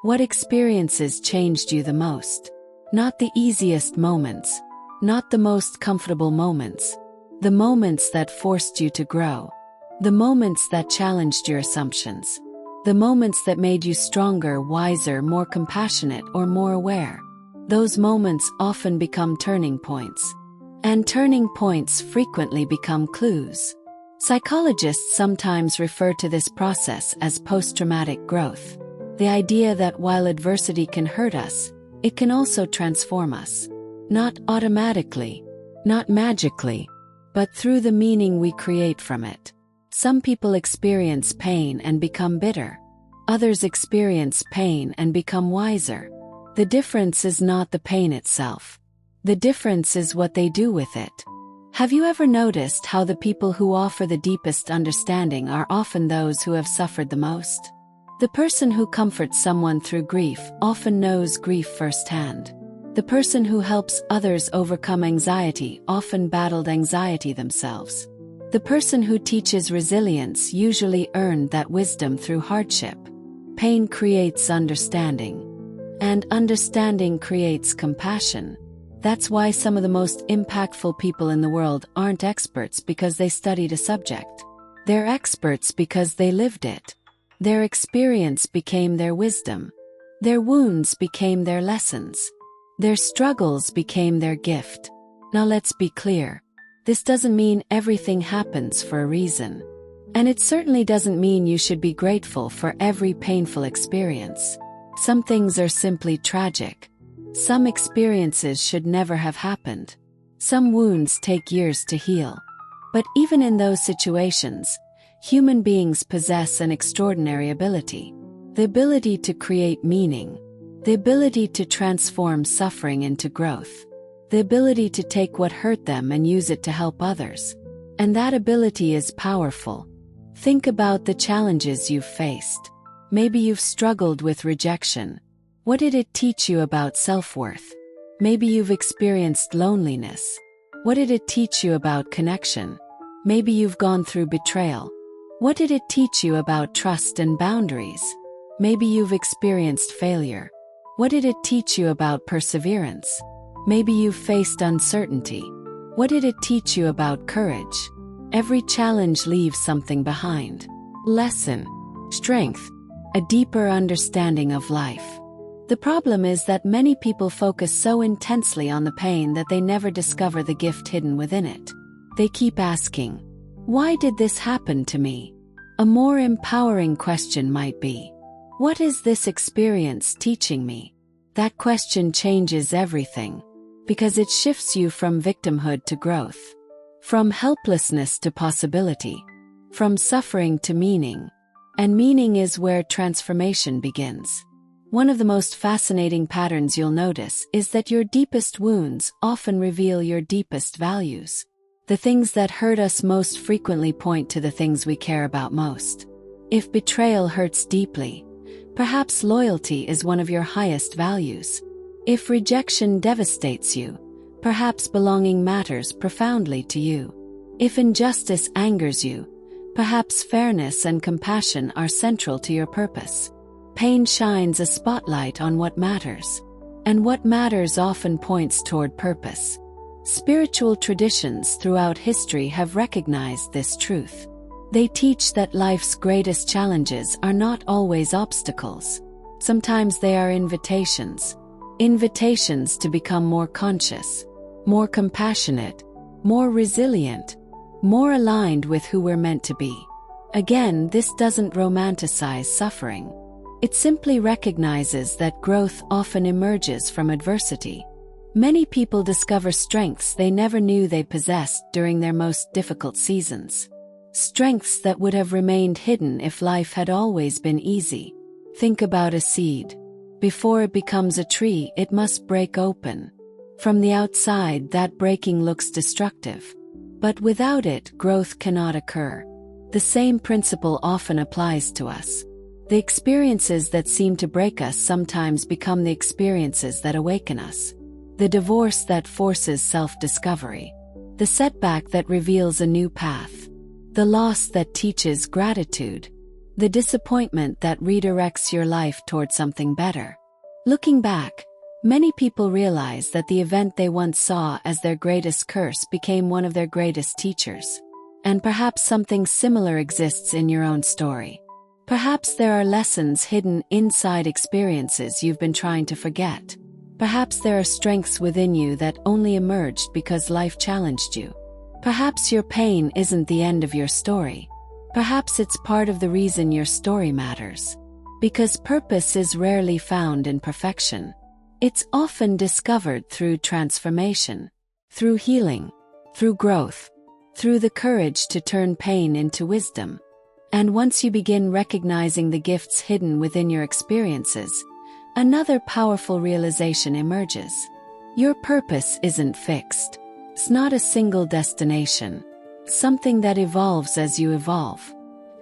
What experiences changed you the most? Not the easiest moments, not the most comfortable moments, the moments that forced you to grow, the moments that challenged your assumptions, the moments that made you stronger, wiser, more compassionate, or more aware. Those moments often become turning points. And turning points frequently become clues. Psychologists sometimes refer to this process as post-traumatic growth. The idea that while adversity can hurt us, it can also transform us. Not automatically, not magically, but through the meaning we create from it. Some people experience pain and become bitter. Others experience pain and become wiser. The difference is not the pain itself. The difference is what they do with it. Have you ever noticed how the people who offer the deepest understanding are often those who have suffered the most? The person who comforts someone through grief often knows grief firsthand. The person who helps others overcome anxiety often battled anxiety themselves. The person who teaches resilience usually earned that wisdom through hardship. Pain creates understanding, and understanding creates compassion. That's why some of the most impactful people in the world aren't experts because they studied a subject. They're experts because they lived it. Their experience became their wisdom. Their wounds became their lessons. Their struggles became their gift. Now let's be clear. This doesn't mean everything happens for a reason. And it certainly doesn't mean you should be grateful for every painful experience. Some things are simply tragic. Some experiences should never have happened. Some wounds take years to heal. But even in those situations, human beings possess an extraordinary ability. The ability to create meaning. The ability to transform suffering into growth. The ability to take what hurt them and use it to help others. And that ability is powerful. Think about the challenges you've faced. Maybe you've struggled with rejection. What did it teach you about self-worth? Maybe you've experienced loneliness. What did it teach you about connection? Maybe you've gone through betrayal. What did it teach you about trust and boundaries? Maybe you've experienced failure. What did it teach you about perseverance? Maybe you've faced uncertainty. What did it teach you about courage? Every challenge leaves something behind. Lesson, strength, a deeper understanding of life. The problem is that many people focus so intensely on the pain that they never discover the gift hidden within it. They keep asking, why did this happen to me? A more empowering question might be, what is this experience teaching me? That question changes everything, because it shifts you from victimhood to growth, from helplessness to possibility, from suffering to meaning. And meaning is where transformation begins. One of the most fascinating patterns you'll notice is that your deepest wounds often reveal your deepest values. The things that hurt us most frequently point to the things we care about most. If betrayal hurts deeply, perhaps loyalty is one of your highest values. If rejection devastates you, perhaps belonging matters profoundly to you. If injustice angers you, perhaps fairness and compassion are central to your purpose. Pain shines a spotlight on what matters, and what matters often points toward purpose. Spiritual traditions throughout history have recognized this truth. They teach that life's greatest challenges are not always obstacles. Sometimes they are invitations. Invitations to become more conscious, more compassionate, more resilient, more aligned with who we're meant to be. Again, this doesn't romanticize suffering. It simply recognizes that growth often emerges from adversity. Many people discover strengths they never knew they possessed during their most difficult seasons. Strengths that would have remained hidden if life had always been easy. Think about a seed. Before it becomes a tree, it must break open. From the outside, that breaking looks destructive. But without it, growth cannot occur. The same principle often applies to us. The experiences that seem to break us sometimes become the experiences that awaken us. The divorce that forces self-discovery. The setback that reveals a new path. The loss that teaches gratitude. The disappointment that redirects your life toward something better. Looking back, many people realize that the event they once saw as their greatest curse became one of their greatest teachers. And perhaps something similar exists in your own story. Perhaps there are lessons hidden inside experiences you've been trying to forget. Perhaps there are strengths within you that only emerged because life challenged you. Perhaps your pain isn't the end of your story. Perhaps it's part of the reason your story matters. Because purpose is rarely found in perfection. It's often discovered through transformation, through healing, through growth, through the courage to turn pain into wisdom. And once you begin recognizing the gifts hidden within your experiences, another powerful realization emerges. Your purpose isn't fixed. It's not a single destination. Something that evolves as you evolve.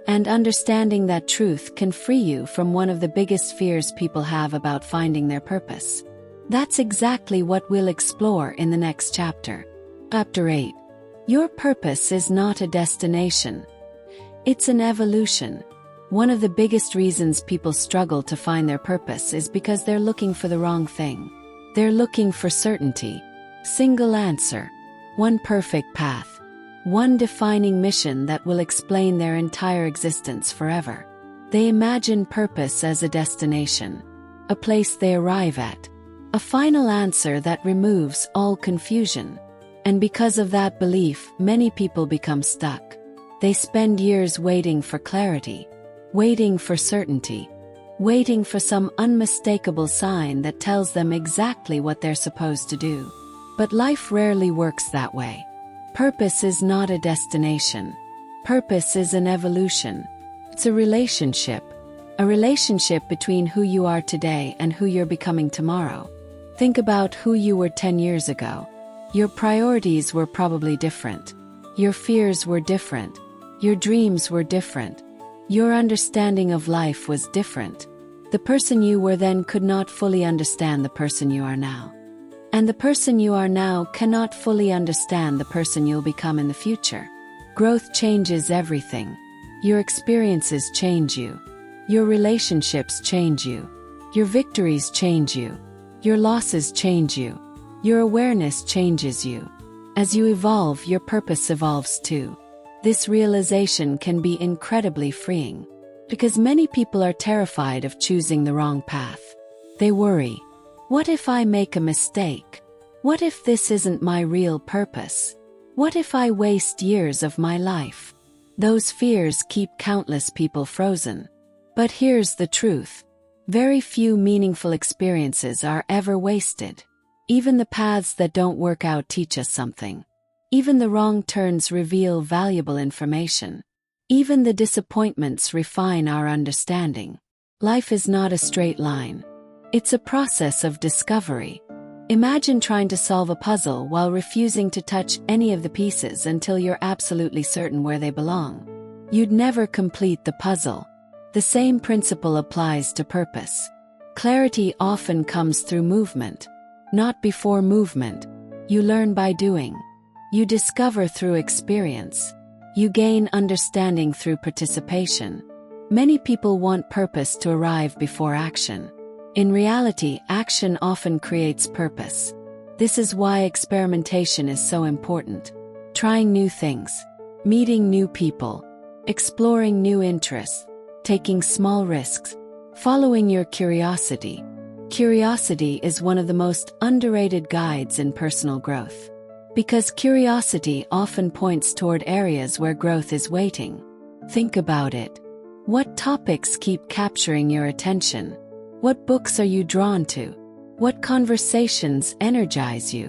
And understanding that truth can free you from one of the biggest fears people have about finding their purpose. That's exactly what we'll explore in the next chapter. Chapter 8. Your purpose is not a destination. It's an evolution. One of the biggest reasons people struggle to find their purpose is because they're looking for the wrong thing. They're looking for certainty. Single answer. One perfect path. One defining mission that will explain their entire existence forever. They imagine purpose as a destination. A place they arrive at. A final answer that removes all confusion. And because of that belief, many people become stuck. They spend years waiting for clarity, waiting for certainty, waiting for some unmistakable sign that tells them exactly what they're supposed to do. But life rarely works that way. Purpose is not a destination. Purpose is an evolution. It's a relationship between who you are today and who you're becoming tomorrow. Think about who you were 10 years ago. Your priorities were probably different. Your fears were different. Your dreams were different. Your understanding of life was different. The person you were then could not fully understand the person you are now. And the person you are now cannot fully understand the person you'll become in the future. Growth changes everything. Your experiences change you. Your relationships change you. Your victories change you. Your losses change you. Your awareness changes you. As you evolve, your purpose evolves too. This realization can be incredibly freeing. Because many people are terrified of choosing the wrong path. They worry, what if I make a mistake? What if this isn't my real purpose? What if I waste years of my life? Those fears keep countless people frozen. But here's the truth. Very few meaningful experiences are ever wasted. Even the paths that don't work out teach us something. Even the wrong turns reveal valuable information. Even the disappointments refine our understanding. Life is not a straight line. It's a process of discovery. Imagine trying to solve a puzzle while refusing to touch any of the pieces until you're absolutely certain where they belong. You'd never complete the puzzle. The same principle applies to purpose. Clarity often comes through movement, not before movement. You learn by doing. You discover through experience. You gain understanding through participation. Many people want purpose to arrive before action. In reality, action often creates purpose. This is why experimentation is so important. Trying new things, meeting new people, exploring new interests, taking small risks, following your curiosity. Curiosity is one of the most underrated guides in personal growth. Because curiosity often points toward areas where growth is waiting. Think about it. What topics keep capturing your attention? What books are you drawn to? What conversations energize you?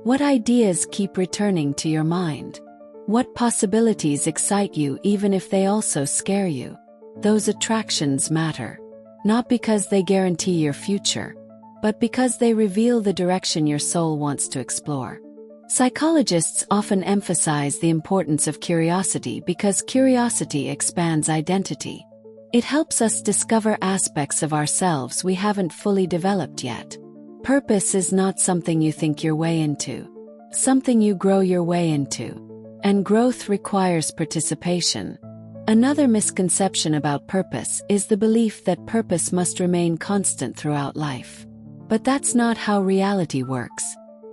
What ideas keep returning to your mind? What possibilities excite you even if they also scare you? Those attractions matter. Not because they guarantee your future, but because they reveal the direction your soul wants to explore. Psychologists often emphasize the importance of curiosity because curiosity expands identity. It helps us discover aspects of ourselves we haven't fully developed yet. Purpose is not something you think your way into, something you grow your way into. And growth requires participation. Another misconception about purpose is the belief that purpose must remain constant throughout life. But that's not how reality works.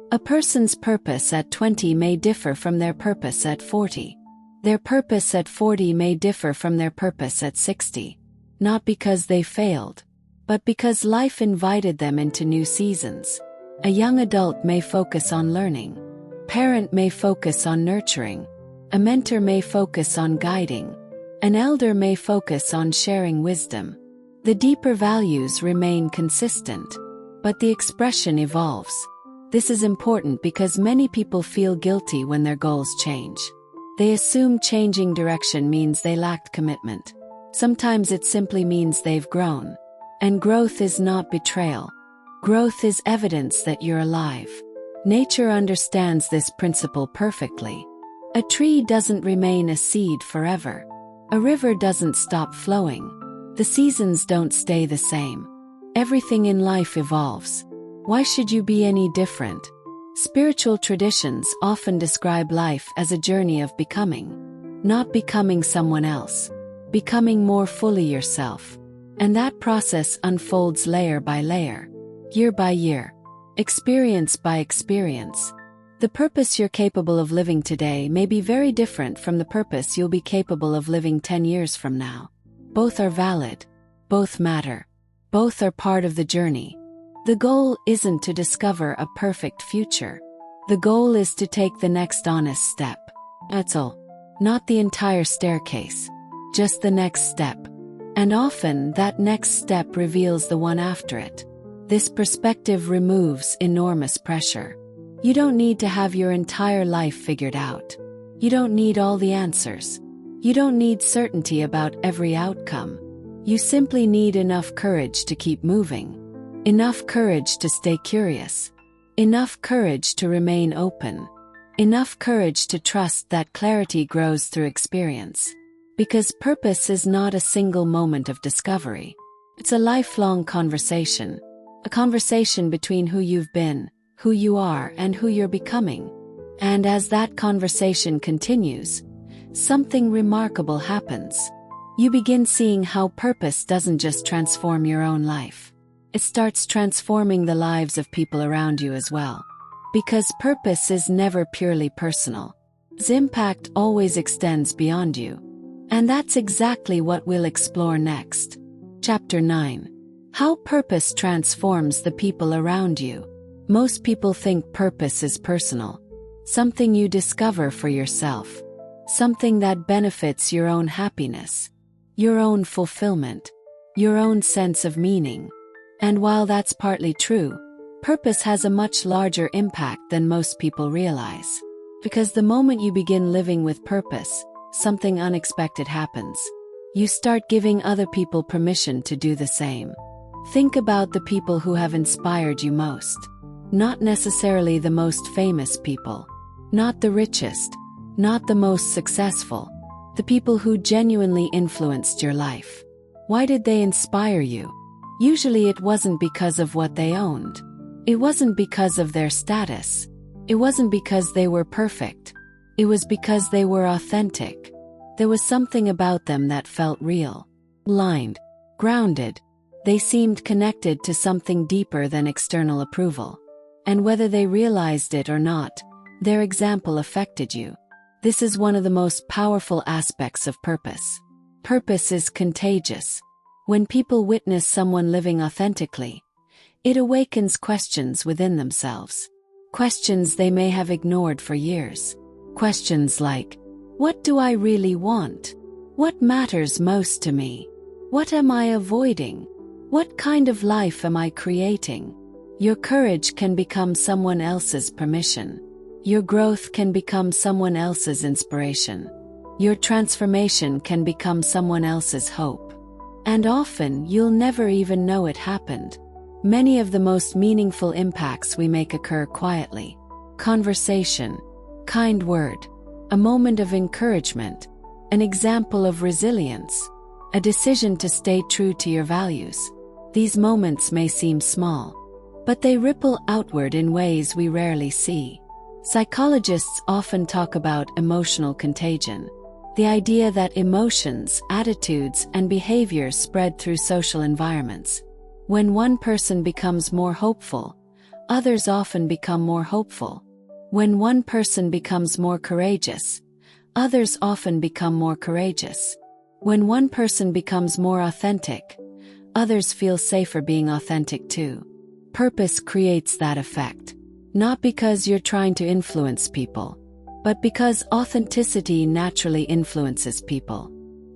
A person's purpose at 20 may differ from their purpose at 40. Their purpose at 40 may differ from their purpose at 60. Not because they failed, but because life invited them into new seasons. A young adult may focus on learning. Parent may focus on nurturing. A mentor may focus on guiding. An elder may focus on sharing wisdom. The deeper values remain consistent, but the expression evolves. This is important because many people feel guilty when their goals change. They assume changing direction means they lacked commitment. Sometimes it simply means they've grown. And growth is not betrayal. Growth is evidence that you're alive. Nature understands this principle perfectly. A tree doesn't remain a seed forever. A river doesn't stop flowing. The seasons don't stay the same. Everything in life evolves. Why should you be any different? Spiritual traditions often describe life as a journey of becoming. Not becoming someone else. Becoming more fully yourself. And that process unfolds layer by layer. Year by year. Experience by experience. The purpose you're capable of living today may be very different from the purpose you'll be capable of living 10 years from now. Both are valid. Both matter. Both are part of the journey. The goal isn't to discover a perfect future. The goal is to take the next honest step. That's all. Not the entire staircase. Just the next step. And often that next step reveals the one after it. This perspective removes enormous pressure. You don't need to have your entire life figured out. You don't need all the answers. You don't need certainty about every outcome. You simply need enough courage to keep moving. Enough courage to stay curious. Enough courage to remain open. Enough courage to trust that clarity grows through experience. Because purpose is not a single moment of discovery. It's a lifelong conversation. A conversation between who you've been, who you are, and who you're becoming. And as that conversation continues, something remarkable happens. You begin seeing how purpose doesn't just transform your own life. It starts transforming the lives of people around you as well. Because purpose is never purely personal. Its impact always extends beyond you. And that's exactly what we'll explore next. Chapter 9. How purpose transforms the people around you. Most people think purpose is personal. Something you discover for yourself. Something that benefits your own happiness. Your own fulfillment. Your own sense of meaning. And while that's partly true, purpose has a much larger impact than most people realize. Because the moment you begin living with purpose, something unexpected happens. You start giving other people permission to do the same. Think about the people who have inspired you most. Not necessarily the most famous people. Not the richest. Not the most successful. The people who genuinely influenced your life. Why did they inspire you? Usually it wasn't because of what they owned. It wasn't because of their status. It wasn't because they were perfect. It was because they were authentic. There was something about them that felt real. Aligned. Grounded. They seemed connected to something deeper than external approval. And whether they realized it or not, their example affected you. This is one of the most powerful aspects of purpose. Purpose is contagious. When people witness someone living authentically, it awakens questions within themselves. Questions they may have ignored for years. Questions like, what do I really want? What matters most to me? What am I avoiding? What kind of life am I creating? Your courage can become someone else's permission. Your growth can become someone else's inspiration. Your transformation can become someone else's hope. And often you'll never even know it happened. Many of the most meaningful impacts we make occur quietly. conversation, kind word, a moment of encouragement, an example of resilience, a decision to stay true to your values. These moments may seem small, but they ripple outward in ways we rarely see. Psychologists often talk about emotional contagion, the idea that emotions, attitudes, and behaviors spread through social environments. When one person becomes more hopeful, others often become more hopeful. When one person becomes more courageous, others often become more courageous. When one person becomes more authentic, others feel safer being authentic too. Purpose creates that effect. Not because you're trying to influence people, but because authenticity naturally influences people.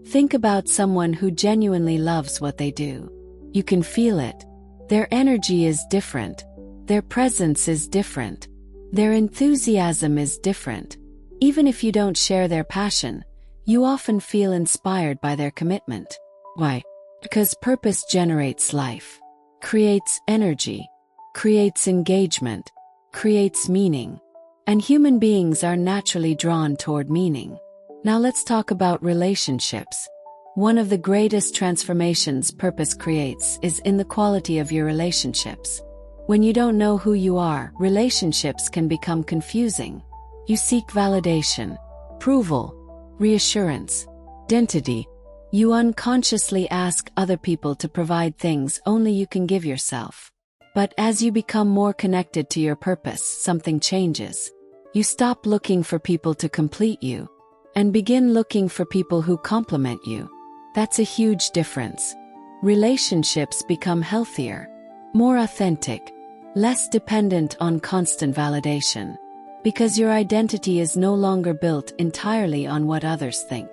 Think about someone who genuinely loves what they do. You can feel it. Their energy is different. Their presence is different. Their enthusiasm is different. Even if you don't share their passion, you often feel inspired by their commitment. Why? Because purpose generates life, creates energy, creates engagement, creates meaning. And human beings are naturally drawn toward meaning. Now let's talk about relationships. One of the greatest transformations purpose creates is in the quality of your relationships. When you don't know who you are, relationships can become confusing. You seek validation, approval, reassurance, identity. You unconsciously ask other people to provide things only you can give yourself. But as you become more connected to your purpose, something changes. You stop looking for people to complete you and begin looking for people who complement you. That's a huge difference. Relationships become healthier, more authentic, less dependent on constant validation, because your identity is no longer built entirely on what others think.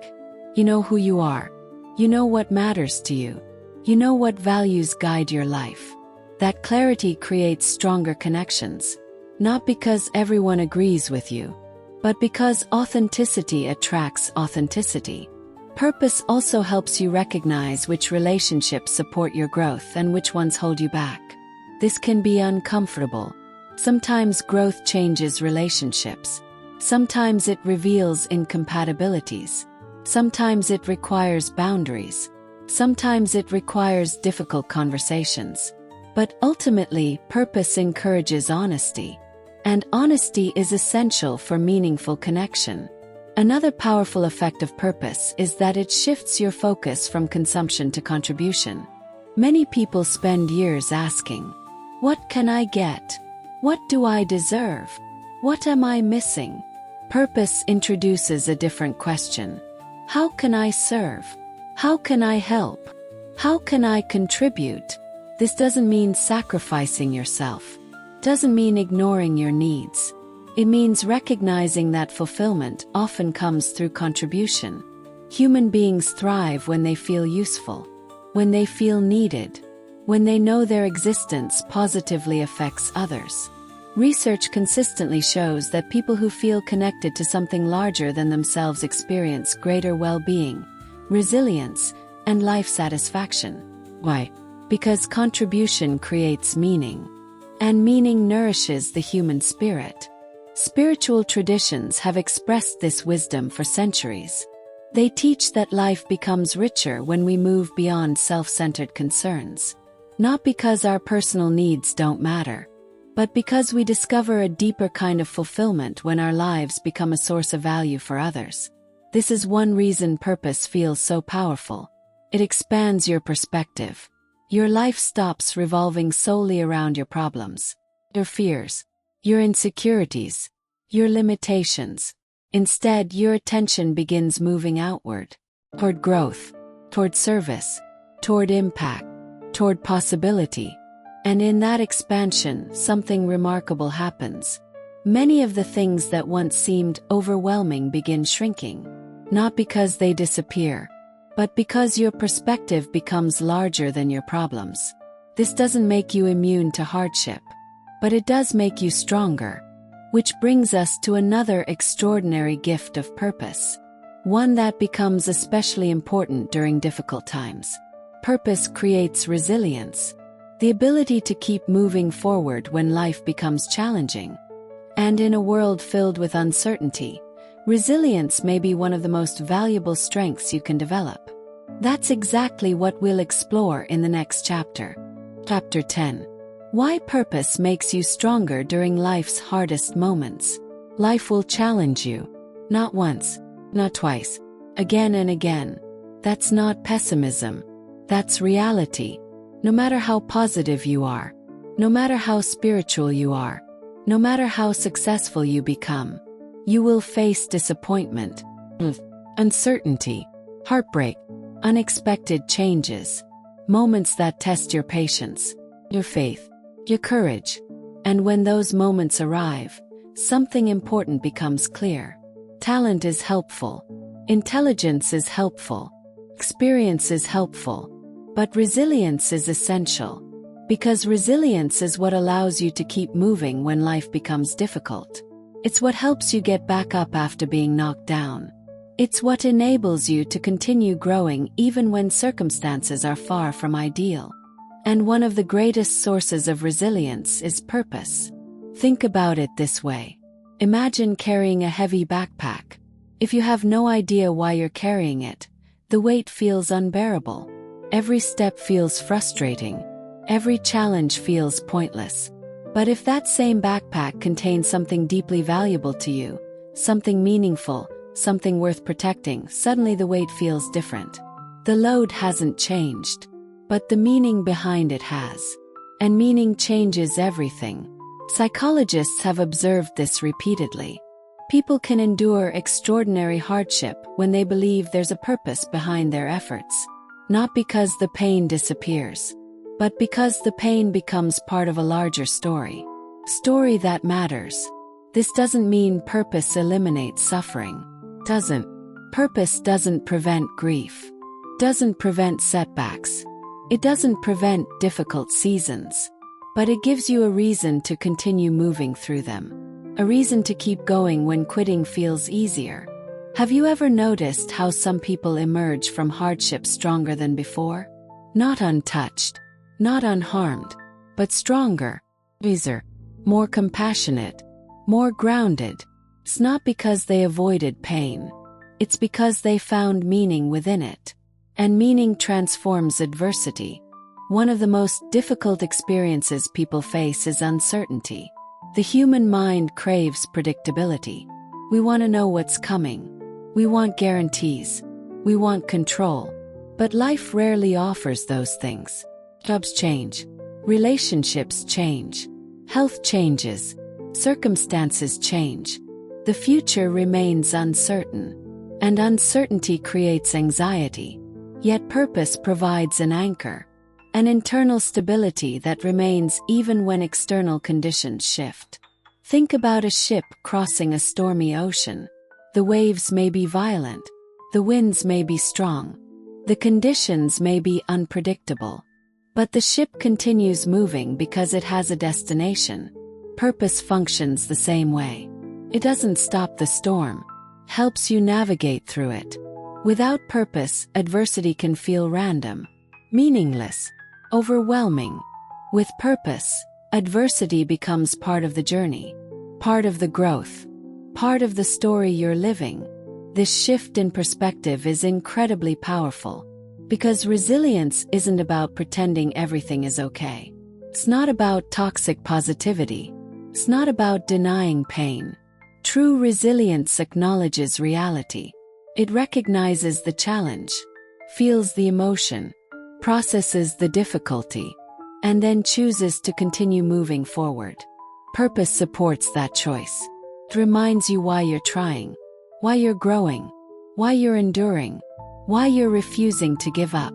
You know who you are. You know what matters to you. You know what values guide your life. That clarity creates stronger connections, not because everyone agrees with you, but because authenticity attracts authenticity. Purpose also helps you recognize which relationships support your growth and which ones hold you back. This can be uncomfortable. Sometimes growth changes relationships. Sometimes it reveals incompatibilities. Sometimes it requires boundaries. Sometimes it requires difficult conversations. But ultimately, purpose encourages honesty. And honesty is essential for meaningful connection. Another powerful effect of purpose is that it shifts your focus from consumption to contribution. Many people spend years asking, "What can I get? What do I deserve? What am I missing?" Purpose introduces a different question. How can I serve? How can I help? How can I contribute? This doesn't mean sacrificing yourself. Doesn't mean ignoring your needs. It means recognizing that fulfillment often comes through contribution. Human beings thrive when they feel useful, when they feel needed, when they know their existence positively affects others. Research consistently shows that people who feel connected to something larger than themselves experience greater well-being, resilience, and life satisfaction. Why? Because contribution creates meaning, and meaning nourishes the human spirit. Spiritual traditions have expressed this wisdom for centuries. They teach that life becomes richer when we move beyond self-centered concerns. Not because our personal needs don't matter, but because we discover a deeper kind of fulfillment when our lives become a source of value for others. This is one reason purpose feels so powerful. It expands your perspective. Your life stops revolving solely around your problems, your fears, your insecurities, your limitations. Instead, your attention begins moving outward, toward growth, toward service, toward impact, toward possibility. And in that expansion, something remarkable happens. Many of the things that once seemed overwhelming begin shrinking, not because they disappear, but because your perspective becomes larger than your problems. This doesn't make you immune to hardship, but it does make you stronger, which brings us to another extraordinary gift of purpose, one that becomes especially important during difficult times. Purpose creates resilience, the ability to keep moving forward when life becomes challenging. And in a world filled with uncertainty, resilience may be one of the most valuable strengths you can develop. That's exactly what we'll explore in the next chapter. Chapter 10. Why purpose makes you stronger during life's hardest moments. Life will challenge you. Not once, not twice, again and again. That's not pessimism. That's reality. No matter how positive you are, no matter how spiritual you are, no matter how successful you become, you will face disappointment, uncertainty, heartbreak, unexpected changes, moments that test your patience, your faith, your courage. And when those moments arrive, something important becomes clear. Talent is helpful. Intelligence is helpful. Experience is helpful. But resilience is essential. Because resilience is what allows you to keep moving when life becomes difficult. It's what helps you get back up after being knocked down. It's what enables you to continue growing even when circumstances are far from ideal. And one of the greatest sources of resilience is purpose. Think about it this way. Imagine carrying a heavy backpack. If you have no idea why you're carrying it, the weight feels unbearable. Every step feels frustrating. Every challenge feels pointless. But if that same backpack contains something deeply valuable to you, something meaningful, something worth protecting, suddenly the weight feels different. The load hasn't changed, but the meaning behind it has. And meaning changes everything. Psychologists have observed this repeatedly. People can endure extraordinary hardship when they believe there's a purpose behind their efforts. Not because the pain disappears, but because the pain becomes part of a larger story. Story that matters. This doesn't mean purpose eliminates suffering. Doesn't. Purpose doesn't prevent grief. Doesn't prevent setbacks. It doesn't prevent difficult seasons. But it gives you a reason to continue moving through them. A reason to keep going when quitting feels easier. Have you ever noticed how some people emerge from hardship stronger than before? Not untouched. Not unharmed, but stronger, wiser, more compassionate, more grounded. It's not because they avoided pain. It's because they found meaning within it. And meaning transforms adversity. One of the most difficult experiences people face is uncertainty. The human mind craves predictability. We want to know what's coming. We want guarantees. We want control. But life rarely offers those things. Jobs change. Relationships change. Health changes. Circumstances change. The future remains uncertain. And uncertainty creates anxiety. Yet purpose provides an anchor. An internal stability that remains even when external conditions shift. Think about a ship crossing a stormy ocean. The waves may be violent. The winds may be strong. The conditions may be unpredictable. But the ship continues moving because it has a destination. Purpose functions the same way. It doesn't stop the storm. Helps you navigate through it. Without purpose, adversity can feel random, meaningless, overwhelming. With purpose, adversity becomes part of the journey, part of the growth, part of the story you're living. This shift in perspective is incredibly powerful. Because resilience isn't about pretending everything is okay. It's not about toxic positivity. It's not about denying pain. True resilience acknowledges reality. It recognizes the challenge, feels the emotion, processes the difficulty, and then chooses to continue moving forward. Purpose supports that choice. It reminds you why you're trying, why you're growing, why you're enduring, why you're refusing to give up.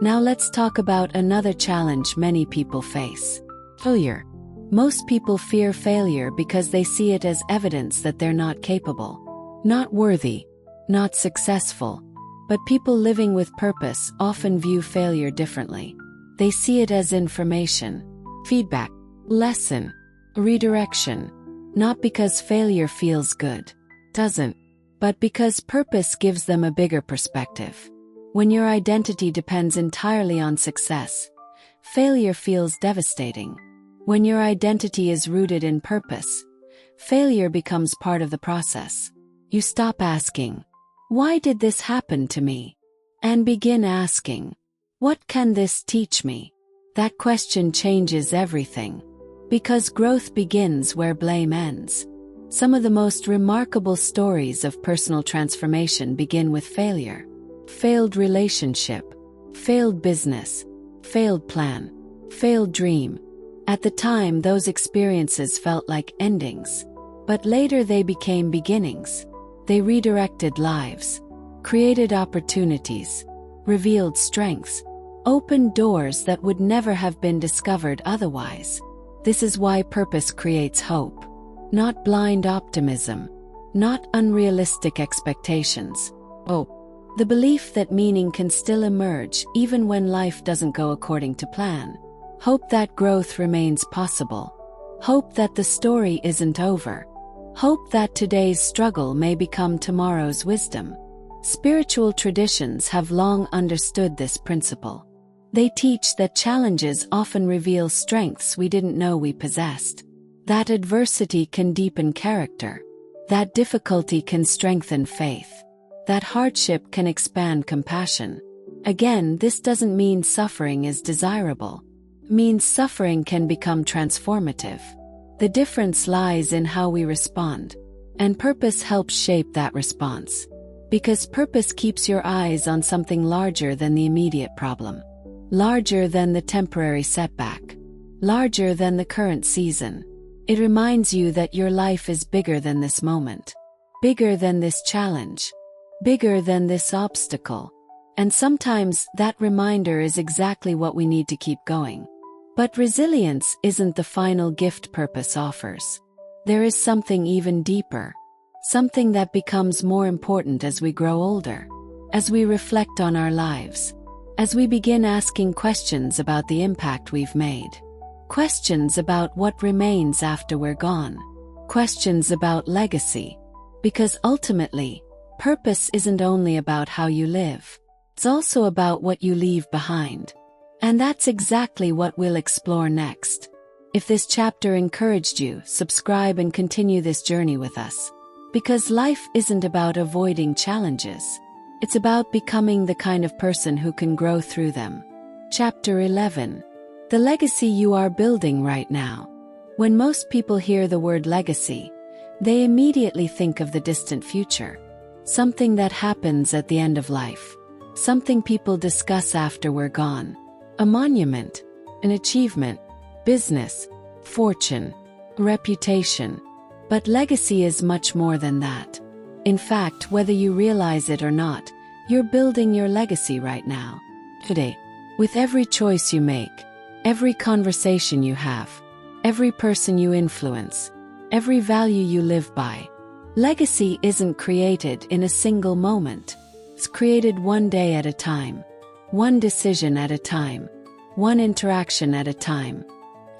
Now let's talk about another challenge many people face. Failure. Most people fear failure because they see it as evidence that they're not capable, not worthy, not successful. But people living with purpose often view failure differently. They see it as information, feedback, lesson, redirection. Not because failure feels good. Doesn't. But because purpose gives them a bigger perspective. When your identity depends entirely on success, failure feels devastating. When your identity is rooted in purpose, failure becomes part of the process. You stop asking, "Why did this happen to me?" and begin asking, "What can this teach me?" That question changes everything. Because growth begins where blame ends. Some of the most remarkable stories of personal transformation begin with failure. Failed relationship, failed business, failed plan, failed dream. At the time, those experiences felt like endings. But later they became beginnings. They redirected lives, created opportunities, revealed strengths, opened doors that would never have been discovered otherwise. This is why purpose creates hope. Not blind optimism, not unrealistic expectations. The belief that meaning can still emerge even when life doesn't go according to plan. Hope that growth remains possible. Hope that the story isn't over. Hope that today's struggle may become tomorrow's wisdom. Spiritual traditions have long understood this principle. They teach that challenges often reveal strengths we didn't know we possessed. That adversity can deepen character. That difficulty can strengthen faith. That hardship can expand compassion. Again, this doesn't mean suffering is desirable. It means suffering can become transformative. The difference lies in how we respond. And purpose helps shape that response. Because purpose keeps your eyes on something larger than the immediate problem. Larger than the temporary setback. Larger than the current season. It reminds you that your life is bigger than this moment. Bigger than this challenge. Bigger than this obstacle. And sometimes that reminder is exactly what we need to keep going. But resilience isn't the final gift purpose offers. There is something even deeper. Something that becomes more important as we grow older. As we reflect on our lives. As we begin asking questions about the impact we've made. Questions about what remains after we're gone. Questions about legacy. Because ultimately, purpose isn't only about how you live. It's also about what you leave behind. And that's exactly what we'll explore next. If this chapter encouraged you, subscribe and continue this journey with us. Because life isn't about avoiding challenges. It's about becoming the kind of person who can grow through them. Chapter 11. The legacy you are building right now. When most people hear the word legacy, they immediately think of the distant future. Something that happens at the end of life. Something people discuss after we're gone. A monument, an achievement, business, fortune, reputation. But legacy is much more than that. In fact, whether you realize it or not, you're building your legacy right now. Today. With every choice you make, every conversation you have, every person you influence, every value you live by. Legacy isn't created in a single moment. It's created one day at a time. One decision at a time. One interaction at a time.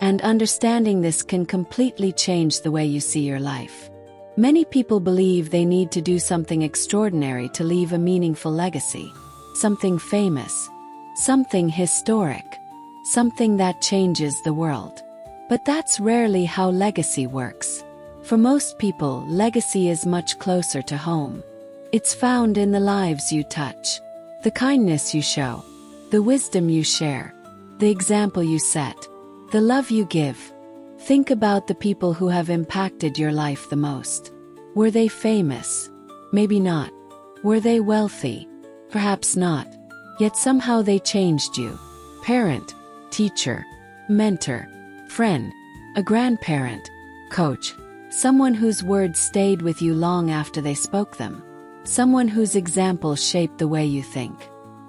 And understanding this can completely change the way you see your life. Many people believe they need to do something extraordinary to leave a meaningful legacy. Something famous. Something historic. Something that changes the world. But that's rarely how legacy works. For most people, legacy is much closer to home. It's found in the lives you touch. The kindness you show. The wisdom you share. The example you set. The love you give. Think about the people who have impacted your life the most. Were they famous? Maybe not. Were they wealthy? Perhaps not. Yet somehow they changed you. Parent, teacher, mentor, friend, a grandparent, coach. Someone whose words stayed with you long after they spoke them. Someone whose example shaped the way you think.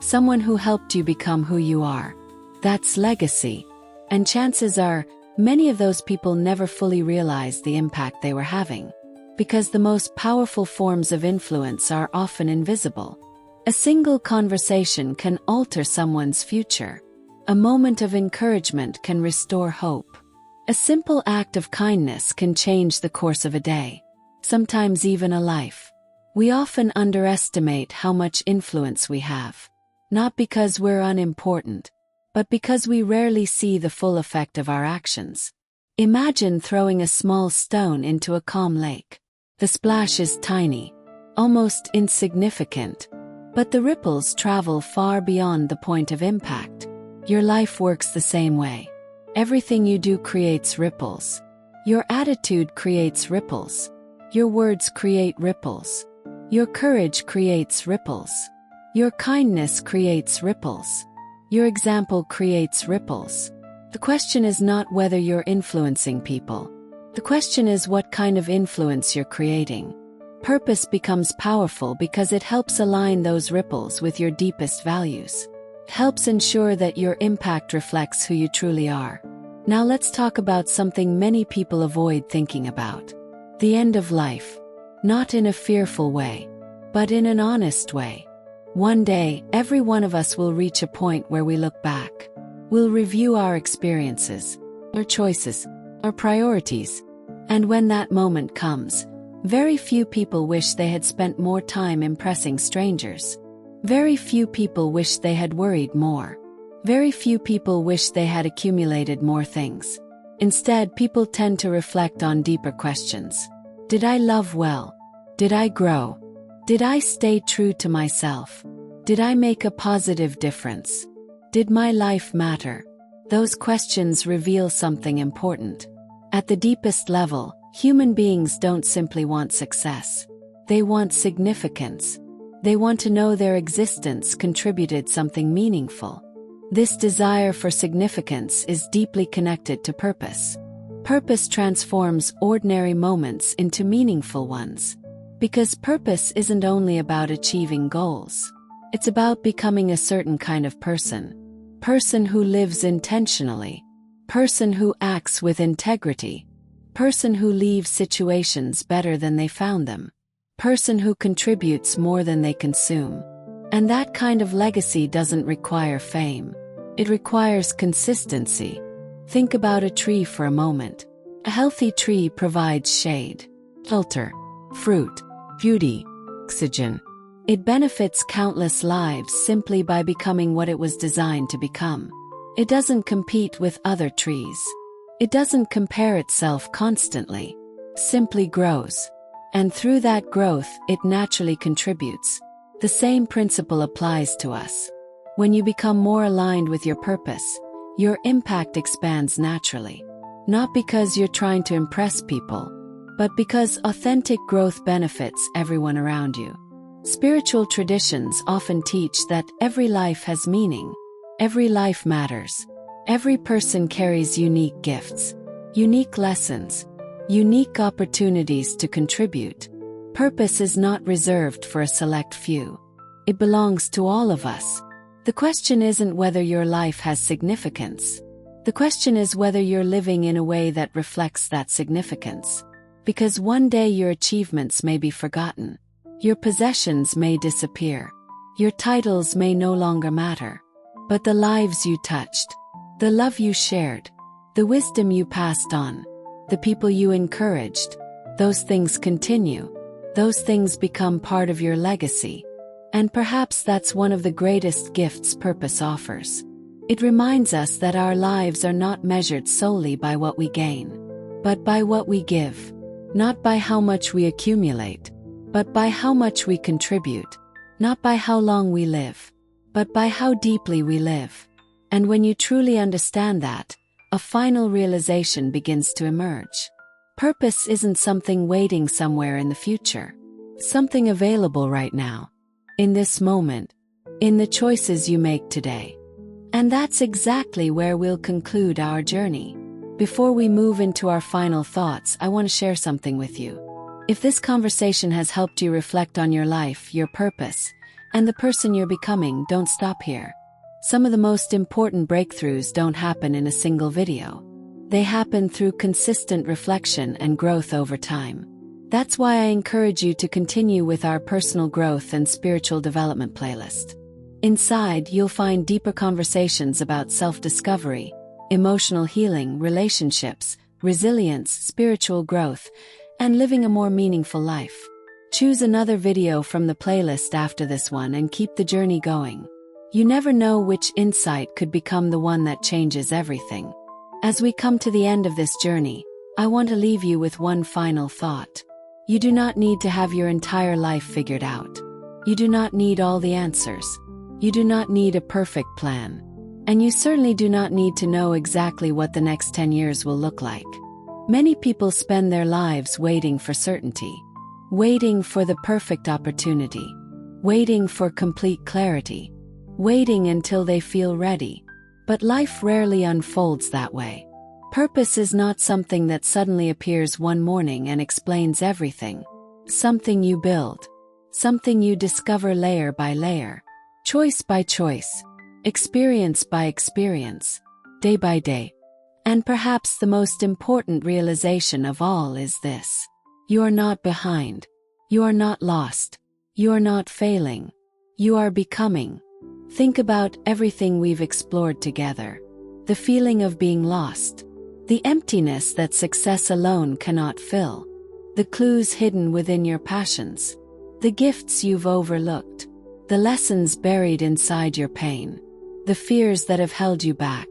Someone who helped you become who you are. That's legacy. And chances are, many of those people never fully realized the impact they were having. Because the most powerful forms of influence are often invisible. A single conversation can alter someone's future. A moment of encouragement can restore hope. A simple act of kindness can change the course of a day. Sometimes even a life. We often underestimate how much influence we have. Not because we're unimportant, but because we rarely see the full effect of our actions. Imagine throwing a small stone into a calm lake. The splash is tiny, almost insignificant, but the ripples travel far beyond the point of impact. Your life works the same way. Everything you do creates ripples. Your attitude creates ripples. Your words create ripples. Your courage creates ripples. Your kindness creates ripples. Your example creates ripples. The question is not whether you're influencing people. The question is what kind of influence you're creating. Purpose becomes powerful because it helps align those ripples with your deepest values. It helps ensure that your impact reflects who you truly are. Now let's talk about something many people avoid thinking about. The end of life. Not in a fearful way, but in an honest way. One day, every one of us will reach a point where we look back. We'll review our experiences, our choices, our priorities. And when that moment comes, very few people wish they had spent more time impressing strangers. Very few people wish they had worried more. Very few people wish they had accumulated more things. Instead, people tend to reflect on deeper questions. Did I love well? Did I grow? Did I stay true to myself? Did I make a positive difference? Did my life matter? Those questions reveal something important. At the deepest level, human beings don't simply want success. They want significance. They want to know their existence contributed something meaningful. This desire for significance is deeply connected to purpose. Purpose transforms ordinary moments into meaningful ones. Because purpose isn't only about achieving goals. It's about becoming a certain kind of person. Person who lives intentionally. Person who acts with integrity. Person who leaves situations better than they found them. Person who contributes more than they consume. And that kind of legacy doesn't require fame. It requires consistency. Think about a tree for a moment. A healthy tree provides shade, shelter, fruit, beauty, oxygen. It benefits countless lives simply by becoming what it was designed to become. It doesn't compete with other trees. It doesn't compare itself constantly. Simply grows. And through that growth, it naturally contributes. The same principle applies to us. When you become more aligned with your purpose, your impact expands naturally. Not because you're trying to impress people, but because authentic growth benefits everyone around you. Spiritual traditions often teach that every life has meaning. Every life matters. Every person carries unique gifts, unique lessons, unique opportunities to contribute. Purpose is not reserved for a select few. It belongs to all of us. The question isn't whether your life has significance. The question is whether you're living in a way that reflects that significance. Because one day your achievements may be forgotten. Your possessions may disappear. Your titles may no longer matter. But the lives you touched, the love you shared, the wisdom you passed on, the people you encouraged, those things continue. Those things become part of your legacy. And perhaps that's one of the greatest gifts purpose offers. It reminds us that our lives are not measured solely by what we gain, but by what we give. Not by how much we accumulate, but by how much we contribute. Not by how long we live, but by how deeply we live. And when you truly understand that, a final realization begins to emerge. Purpose isn't something waiting somewhere in the future. It's something available right now. In this moment. In the choices you make today. And that's exactly where we'll conclude our journey. Before we move into our final thoughts, I want to share something with you. If this conversation has helped you reflect on your life, your purpose, and the person you're becoming, don't stop here. Some of the most important breakthroughs don't happen in a single video. They happen through consistent reflection and growth over time. That's why I encourage you to continue with our personal growth and spiritual development playlist. Inside, you'll find deeper conversations about self-discovery, emotional healing, relationships, resilience, spiritual growth, and living a more meaningful life. Choose another video from the playlist after this one and keep the journey going. You never know which insight could become the one that changes everything. As we come to the end of this journey, I want to leave you with one final thought. You do not need to have your entire life figured out. You do not need all the answers. You do not need a perfect plan. And you certainly do not need to know exactly what the next 10 years will look like. Many people spend their lives waiting for certainty, waiting for the perfect opportunity, waiting for complete clarity, waiting until they feel ready. But life rarely unfolds that way. Purpose is not something that suddenly appears one morning and explains everything. Something you build. Something you discover layer by layer, choice by choice, experience by experience, day by day. And perhaps the most important realization of all is this. You are not behind. You are not lost. You are not failing. You are becoming. Think about everything we've explored together. The feeling of being lost. The emptiness that success alone cannot fill. The clues hidden within your passions. The gifts you've overlooked. The lessons buried inside your pain. The fears that have held you back.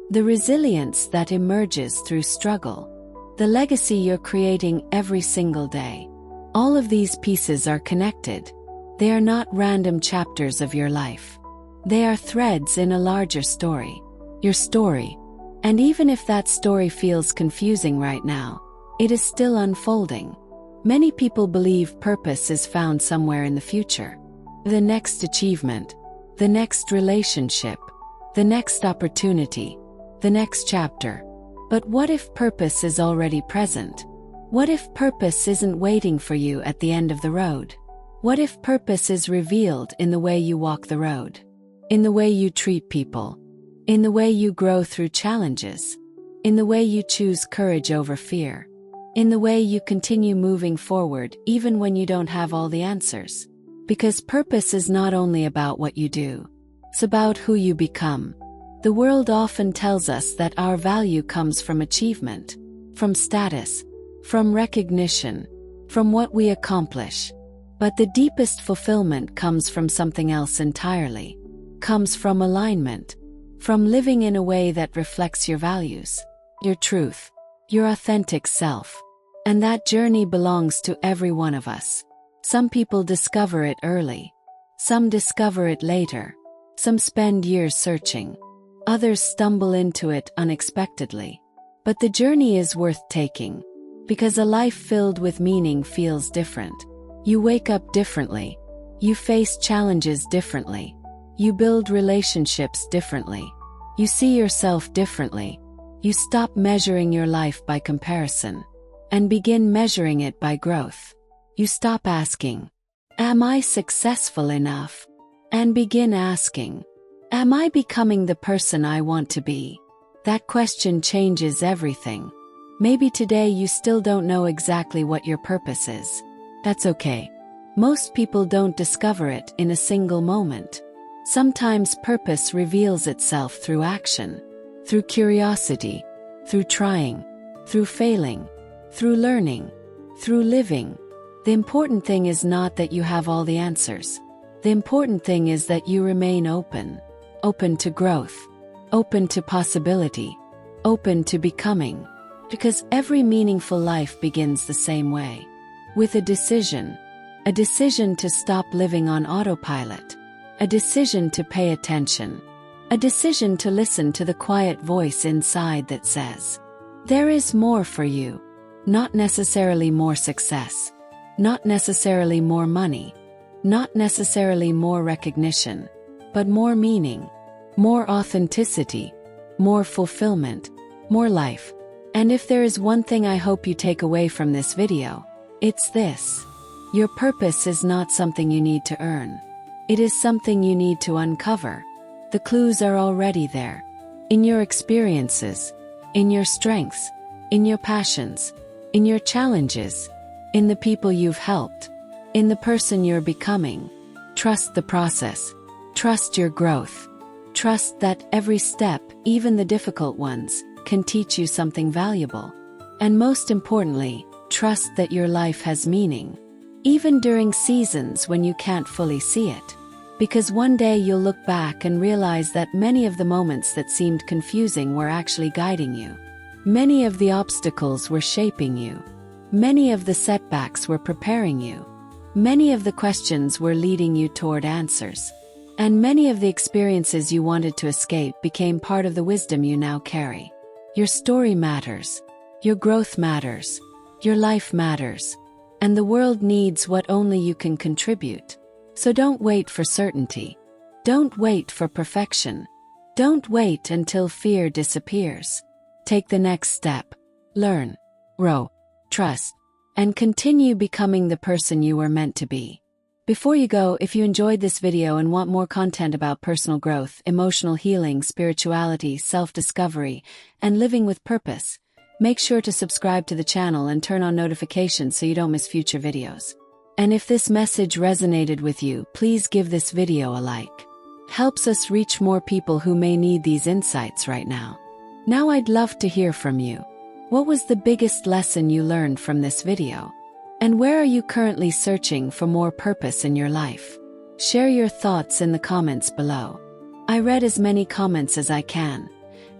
The resilience that emerges through struggle. The legacy you're creating every single day. All of these pieces are connected. They are not random chapters of your life. They are threads in a larger story. Your story. And even if that story feels confusing right now, it is still unfolding. Many people believe purpose is found somewhere in the future. The next achievement, the next relationship, the next opportunity, the next chapter. But what if purpose is already present? What if purpose isn't waiting for you at the end of the road? What if purpose is revealed in the way you walk the road? In the way you treat people? In the way you grow through challenges? In the way you choose courage over fear? In the way you continue moving forward even when you don't have all the answers? Because purpose is not only about what you do, it's about who you become. The world often tells us that our value comes from achievement, from status, from recognition, from what we accomplish. But the deepest fulfillment comes from something else entirely. Comes from alignment, from living in a way that reflects your values, your truth, your authentic self. And that journey belongs to every one of us. Some people discover it early. Some discover it later. Some spend years searching. Others stumble into it unexpectedly. But the journey is worth taking, because a life filled with meaning feels different. You wake up differently. You face challenges differently. You build relationships differently. You see yourself differently. You stop measuring your life by comparison and begin measuring it by growth. You stop asking, "Am I successful enough?" and begin asking, "Am I becoming the person I want to be?" That question changes everything. Maybe today you still don't know exactly what your purpose is. That's okay. Most people don't discover it in a single moment. Sometimes purpose reveals itself through action, through curiosity, through trying, through failing, through learning, through living. The important thing is not that you have all the answers. The important thing is that you remain open. Open to growth. Open to possibility. Open to becoming. Because every meaningful life begins the same way. With a decision. A decision to stop living on autopilot. A decision to pay attention. A decision to listen to the quiet voice inside that says, "There is more for you." Not necessarily more success. Not necessarily more money. Not necessarily more recognition. But more meaning. More authenticity. More fulfillment. More life. And if there is one thing I hope you take away from this video, it's this. Your purpose is not something you need to earn. It is something you need to uncover. The clues are already there. In your experiences, in your strengths, in your passions, in your challenges, in the people you've helped, in the person you're becoming. Trust the process. Trust your growth. Trust that every step, even the difficult ones, can teach you something valuable. And most importantly, trust that your life has meaning, even during seasons when you can't fully see it. Because one day you'll look back and realize that many of the moments that seemed confusing were actually guiding you. Many of the obstacles were shaping you. Many of the setbacks were preparing you. Many of the questions were leading you toward answers. And many of the experiences you wanted to escape became part of the wisdom you now carry. Your story matters. Your growth matters. Your life matters. And the world needs what only you can contribute. So don't wait for certainty. Don't wait for perfection. Don't wait until fear disappears. Take the next step. Learn, grow, trust, and continue becoming the person you were meant to be. Before you go, if you enjoyed this video and want more content about personal growth, emotional healing, spirituality, self-discovery, and living with purpose, make sure to subscribe to the channel and turn on notifications so you don't miss future videos. And if this message resonated with you, please give this video a like. Helps us reach more people who may need these insights right now. Now I'd love to hear from you. What was the biggest lesson you learned from this video? And where are you currently searching for more purpose in your life? Share your thoughts in the comments below. I read as many comments as I can,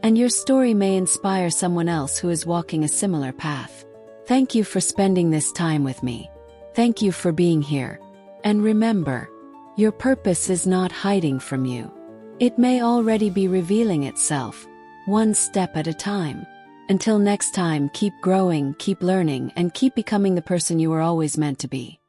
and your story may inspire someone else who is walking a similar path. Thank you for spending this time with me. Thank you for being here. And remember, your purpose is not hiding from you. It may already be revealing itself, one step at a time. Until next time, keep growing, keep learning, and keep becoming the person you were always meant to be.